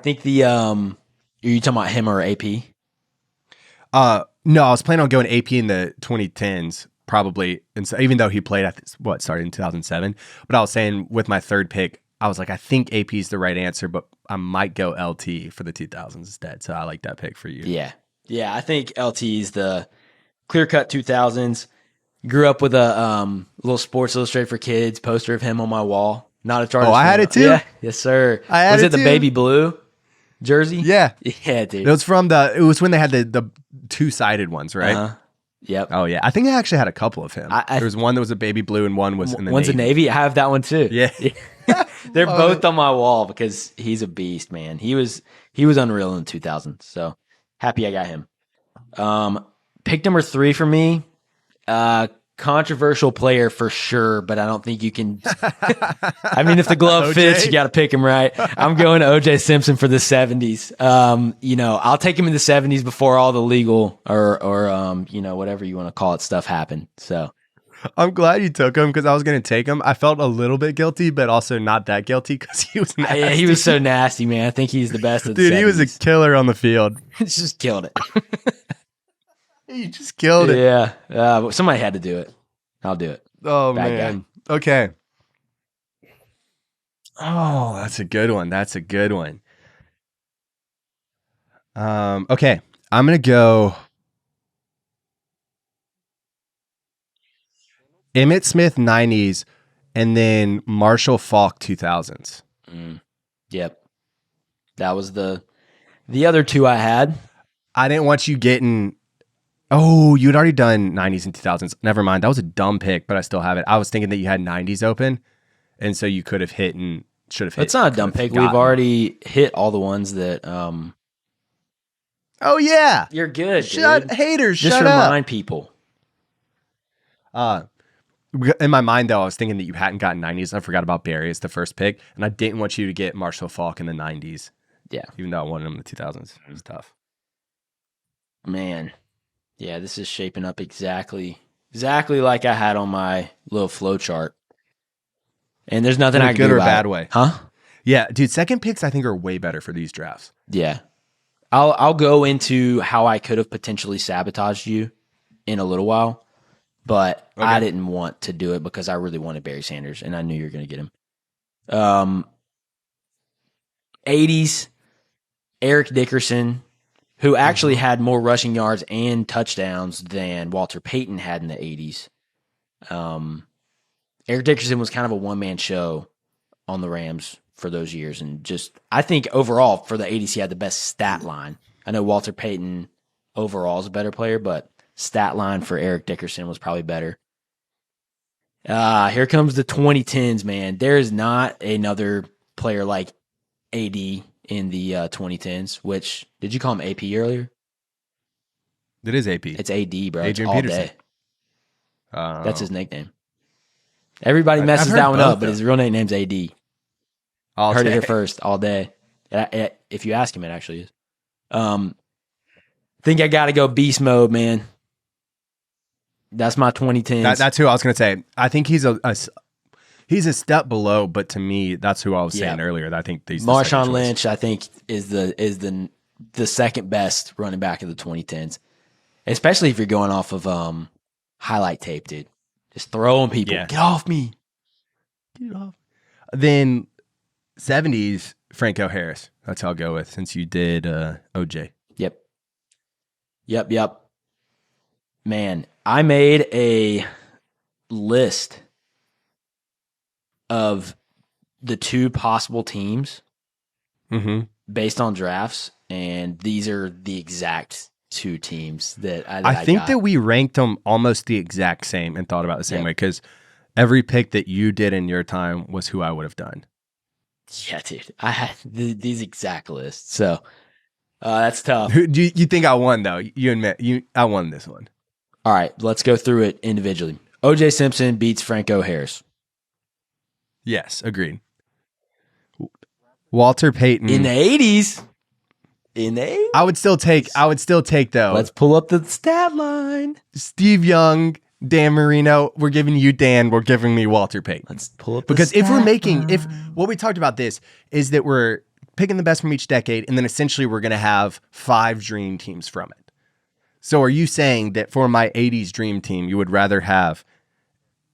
you talking about him or AP? No, I was planning on going AP in the 2010s, probably. And so even though he played started in 2007, but I was saying with my third pick, I was like, I think AP is the right answer, but I might go LT for the 2000s instead. So I like that pick for you. Yeah. I think LT is the clear cut 2000s. Grew up with a little Sports Illustrated for Kids poster of him on my wall. Not a Chargers. Oh, I had it too. Yeah, yes, sir. I had Was it it the too. baby blue jersey? Yeah, yeah, dude. it was it was when they had the two-sided ones, right? Uh-huh. Yep. Oh yeah, I think they actually had a couple of him. There was one that was a baby blue and one was in the one's navy. a navy. I have that one too. Yeah. They're both on my wall because he's a beast, man. He was unreal in the 2000s. So happy I got him. Pick number 3 for me. Controversial player for sure, but I don't think you can. I mean, if the glove fits, you got to pick him right. I'm going to OJ Simpson for the 70s. I'll take him in the 70s before all the legal or whatever you want to call it stuff happened. So I'm glad you took him because I was going to take him. I felt a little bit guilty, but also not that guilty because he was nasty. Yeah, he was so nasty, man. I think he's the best of the Dude, 70s. he was a killer on the field. Just killed it. He just killed it. Yeah. Somebody had to do it. I'll do it. Oh, Bad man. Okay. Oh, that's a good one. Okay. I'm going to go Emmitt Smith 90s and then Marshall Faulk 2000s. Yep. That was the other 2 I had. I didn't want you getting... Oh, you'd already done 90s and 2000s. Never mind. That was a dumb pick, but I still have it. I was thinking that you had 90s open, and so you could have hit and should have hit. It's not a dumb pick. We've already hit all the ones that... Oh, yeah. You're good, Haters, Just shut up. remind people. In my mind, though, I was thinking that you hadn't gotten 90s. I forgot about Barry as the first pick, and I didn't want you to get Marshall Faulk in the 90s. Yeah. Even though I wanted him in the 2000s. It was tough. Man. Yeah, this is shaping up exactly like I had on my little flow chart. And there's nothing In a I can good do or about bad it. way. Huh? Yeah, dude, second picks I think are way better for these drafts. Yeah. I'll go into how I could have potentially sabotaged you in a little while, but Okay. I didn't want to do it because I really wanted Barry Sanders and I knew you were going to get him. 80s, Eric Dickerson, who actually had more rushing yards and touchdowns than Walter Payton had in the 80s. Eric Dickerson was kind of a one-man show on the Rams for those years. And just, I think overall for the 80s, he had the best stat line. I know Walter Payton overall is a better player, but stat line for Eric Dickerson was probably better. Here comes the 2010s, man. There is not another player like AD in the 2010s, which, did you call him AP earlier? It is AP. It's AD, bro. Adrian all Peterson. Day. That's his nickname. Everybody messes heard that one both, up, but though. his real name's AD. All Heard it day. here first all day. If you ask him, it actually is. Think I got to go beast mode, man. That's my 2010s. That's who I was going to say. I think he's a step below, but to me, that's who I was saying earlier. I think he's the second Marshawn choice. Lynch, I think, is the second best running back of the 2010s, especially if you're going off of highlight tape, dude. Just throwing people. Yeah. Get off me. Get off. Then 70s, Franco Harris. That's how I'll go with, since you did OJ. Yep. Man, I made a list of the two possible teams based on drafts, and these are the exact two teams that I think got. that we ranked them almost the exact same and thought about it the same way, because every pick that you did in your time was who I would have done. Yeah, dude. I had these exact lists, so that's tough. Do you think I won, though? You admit I won this one. All right, let's go through it individually. O.J. Simpson beats Franco Harris. Yes, agreed. Walter Payton In the 80s. In the 80s? I would still take though. Let's pull up the stat line. Steve Young, Dan Marino. We're giving you Dan. We're giving me Walter Payton. Let's pull up Because the if we're stat making, line. if what we talked about this is that we're picking the best from each decade, and then essentially we're going to have 5 dream teams from it. So are you saying that for my 80s dream team, you would rather have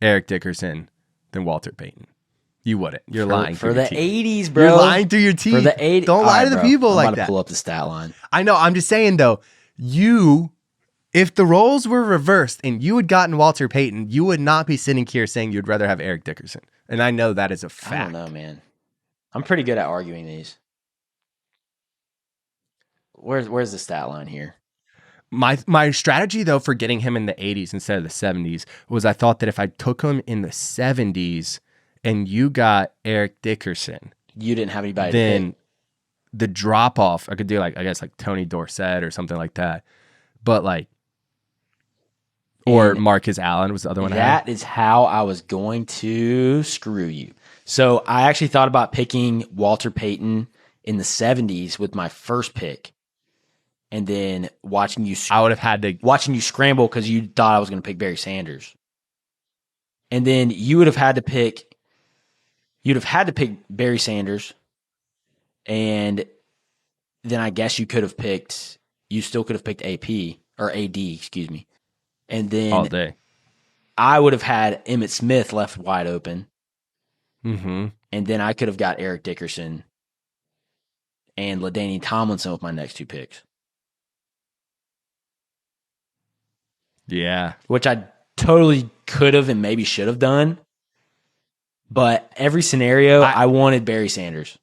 Eric Dickerson than Walter Payton? You wouldn't. You're lying. For through the your teeth. 80s, bro. You're lying through your teeth. For the 80s. Don't lie to the people I'm like about that. to pull up the stat line. I know. I'm just saying, though, if the roles were reversed and you had gotten Walter Payton, you would not be sitting here saying you'd rather have Eric Dickerson. And I know that is a fact. I don't know, man. I'm pretty good at arguing these. Where's the stat line here? My strategy, though, for getting him in the 80s instead of the 70s was I thought that if I took him in the 70s and you got Eric Dickerson, You didn't have anybody then to pick. the drop off, I could do like Tony Dorsett or something like that. But or And Marcus Allen was the other one. That is how I was going to screw you. So I actually thought about picking Walter Payton in the 70s with my first pick, and then watching you scramble because you thought I was going to pick Barry Sanders, and then you would have had to pick Barry Sanders, and then I guess you still could have picked AP or AD, excuse me, and then all day. I would have had Emmitt Smith left wide open. Mm-hmm. And then I could have got Eric Dickerson and LaDainian Tomlinson with my next 2 picks. Yeah. Which I totally could have and maybe should have done. But every scenario, I wanted Barry Sanders.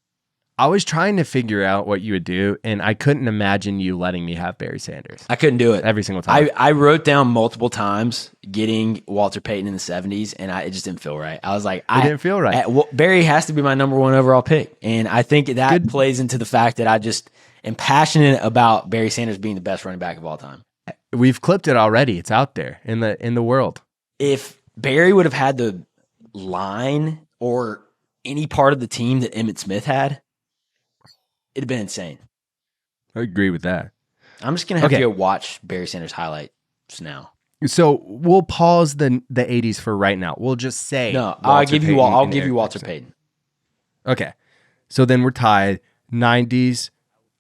I was trying to figure out what you would do, and I couldn't imagine you letting me have Barry Sanders. I couldn't do it. Every single time. I wrote down multiple times getting Walter Payton in the 70s, and it just didn't feel right. I was like, it didn't feel right. Barry has to be my number 1 overall pick. And I think that plays into the fact that I just am passionate about Barry Sanders being the best running back of all time. We've clipped it already. It's out there in the world. If Barry would have had the line or any part of the team that Emmitt Smith had, it'd have been insane. I agree with that. I'm just gonna have to go watch Barry Sanders highlights now. So we'll pause the 80s for right now. We'll just say I'll give you Walter Payton. Okay. So then we're tied. 90s,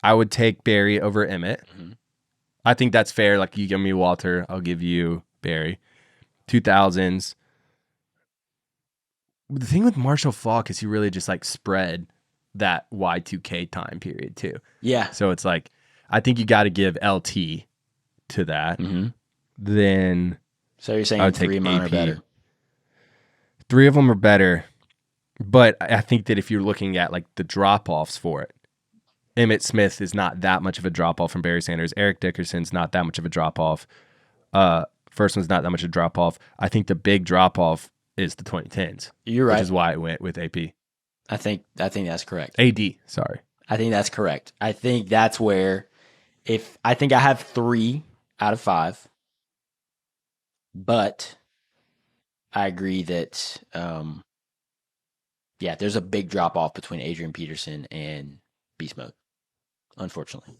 I would take Barry over Emmett. Mm-hmm. I think that's fair. Like, you give me Walter, I'll give you Barry. 2000s. The thing with Marshall Faulk is he really just spread that Y2K time period too. Yeah. So it's like, I think you got to give LT to that. Mm-hmm. Then So you're I saying would take 3 of mine are AP. better. 3 of them are better. But I think that if you're looking at like the drop-offs for it, Emmitt Smith is not that much of a drop-off from Barry Sanders. Eric Dickerson's not that much of a drop-off. First one's not that much of a drop-off. I think the big drop-off is the 2010s. You're right. Which is why it went with AP. I think that's correct. AD, sorry. I think that's correct. I think that's where I think I have 3 out of 5, but I agree that there's a big drop off between Adrian Peterson and Beast Mode, unfortunately.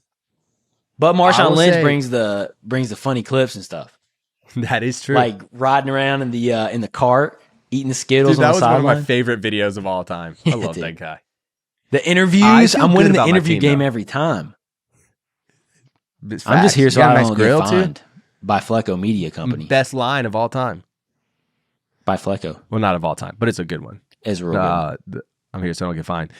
But Marshawn Lynch brings the funny clips and stuff. That is true. Like riding around in the cart, eating the Skittles. Dude, that on the was sideline. one of my favorite videos of all time. I love Dude. that guy. The interviews, feel I'm good winning the about my interview team, game though. every time. It's I'm just facts. here You so got I a don't nice get grill too. fined by Flecko Media Company. Best line of all time. By Flecko. Well, not of all time, but it's a good one. Is real good. I'm here so I don't get fined.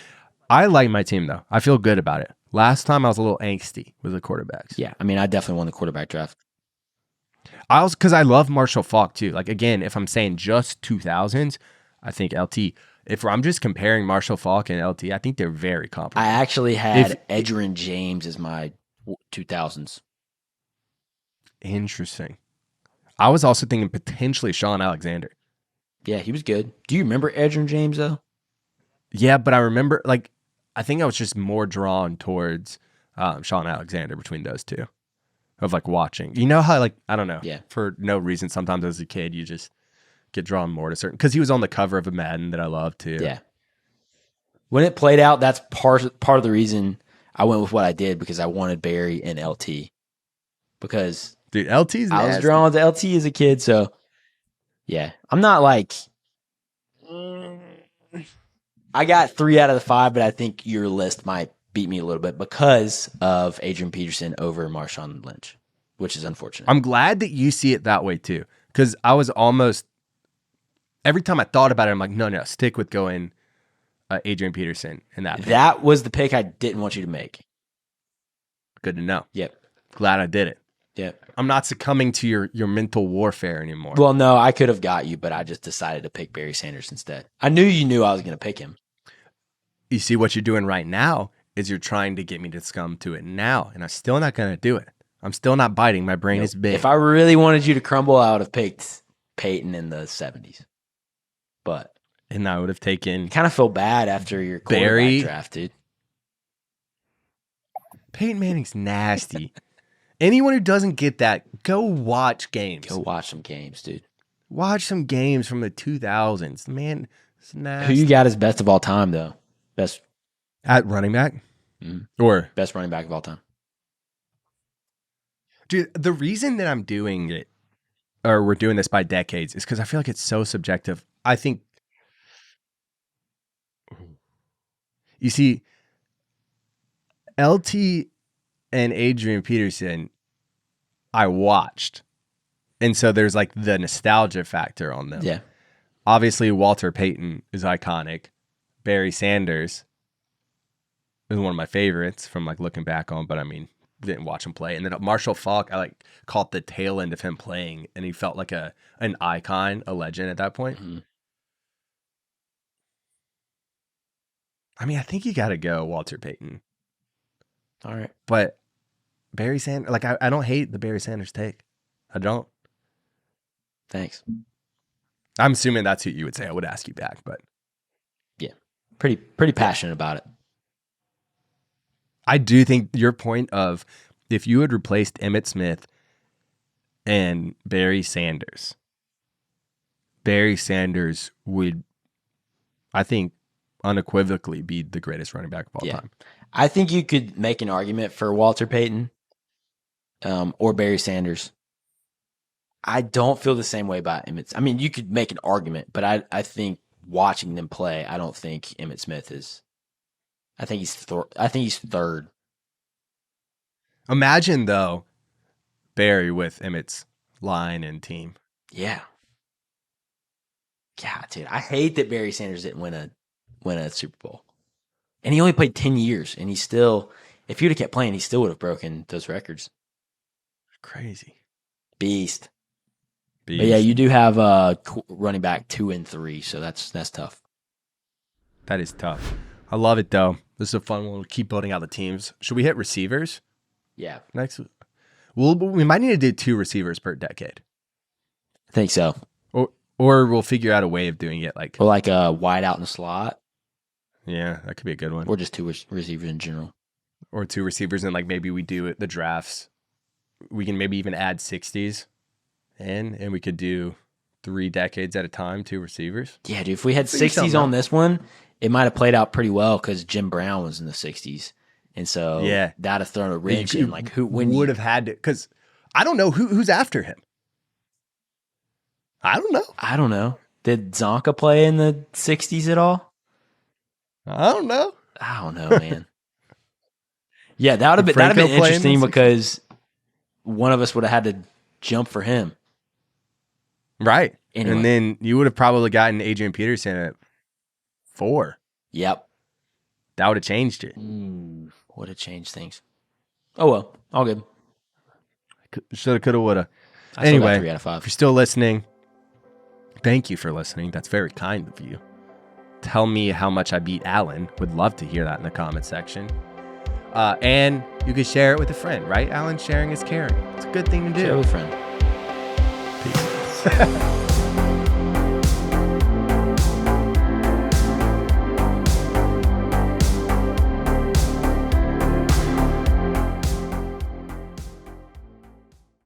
I like my team though. I feel good about it. Last time I was a little angsty with the quarterbacks. Yeah, I mean, I definitely won the quarterback draft. Because I love Marshall Faulk too. Like again, if I'm saying just 2000s, I think LT. If I'm just comparing Marshall Faulk and LT, I think they're very comparable. I actually had Edgerrin James as my 2000s. Interesting. I was also thinking potentially Sean Alexander. Yeah, he was good. Do you remember Edgerrin James though? Yeah, but I remember I think I was just more drawn towards Sean Alexander between those two. Of watching. You know how I don't know. Yeah. For no reason, sometimes as a kid you just get drawn more to certain because he was on the cover of a Madden that I love too. Yeah. When it played out, that's part of the reason I went with what I did because I wanted Barry and LT. Because dude, LT's nasty. I was drawn to LT as a kid, so yeah. I'm not I got 3 out of the 5, but I think your list might beat me a little bit because of Adrian Peterson over Marshawn Lynch, which is unfortunate. I'm glad that you see it that way too. Because I was almost every time I thought about it, I'm like, no, stick with going Adrian Peterson in that pick. That was the pick I didn't want you to make. Good to know. Yep. Glad I did it. Yep. I'm not succumbing to your mental warfare anymore. Well, no, I could have got you, but I just decided to pick Barry Sanders instead. I knew you knew I was going to pick him. You see what you're doing right now is you're trying to get me to succumb to it now, and I'm still not going to do it. I'm still not biting. My brain is big. If I really wanted you to crumble, I would have picked Peyton in the 70s. But and I would have taken kind of feel bad after your Barry quarterback draft, dude. Peyton Manning's nasty. Anyone who doesn't get that, go watch games. Go watch some games, dude. Watch some games from the 2000s. Man, it's nasty. Who you got as best of all time, though? Best at running back? Mm-hmm. Or best running back of all time? Dude, the reason that I'm doing it, or we're doing this by decades, is because I feel like it's so subjective. I think, you see, LT and Adrian Peterson, I watched. And so there's the nostalgia factor on them. Yeah. Obviously, Walter Payton is iconic. Barry Sanders is one of my favorites from looking back on, but I mean, didn't watch him play. And then Marshall Faulk, I caught the tail end of him playing, and he felt like an icon, a legend at that point. Mm-hmm. I mean, I think you got to go Walter Payton. All right. But Barry Sanders, I don't hate the Barry Sanders take. I don't. Thanks. I'm assuming that's who you would say. I would ask you back, but yeah, pretty passionate about it. I do think your point of if you had replaced Emmitt Smith and Barry Sanders would, I think, unequivocally be the greatest running back of all time. I think you could make an argument for Walter Payton or Barry Sanders. I don't feel the same way about Emmitt. I mean, you could make an argument, but I think watching them play, I don't think Emmitt Smith is. I think he's third. Imagine though, Barry with Emmitt's line and team. Yeah. God, dude, I hate that Barry Sanders didn't win a Super Bowl. And he only played 10 years, and he still, if he would have kept playing, he still would have broken those records. Crazy. Beast. But yeah, you do have running back 2 and 3, so that's tough. That is tough. I love it, though. This is a fun one. We'll keep building out the teams. Should we hit receivers Yeah, next? We might need to do 2 receivers per decade. I think so. Or we'll figure out a way of doing it. Or like a wide out in the slot. Yeah, that could be a good one. Or just 2 receivers in general. Or 2 receivers, and like maybe we do the drafts. We can maybe even add 60s in, and we could do 3 decades at a time, 2 receivers. Yeah, dude. If we had 60s on this one, it might have played out pretty well because Jim Brown was in the 60s. And so that'd have thrown a wrench in. Like, who would have had to, because I don't know who's after him. I don't know. Did Zonka play in the 60s at all? I don't know, man. Yeah, that'd have been interesting because one of us would have had to jump for him. Right. Anyway. And then you would have probably gotten Adrian Peterson at 4. Yep. That would have changed it. Would have changed things. Oh, well. All good. Shoulda, coulda, woulda. I still got 3 out of 5. If you're still listening, thank you for listening. That's very kind of you. Tell me how much I beat Alan. Would love to hear that in the comment section. And you could share it with a friend, right? Alan, sharing is caring. It's a good thing to do. Share with a friend. Peace.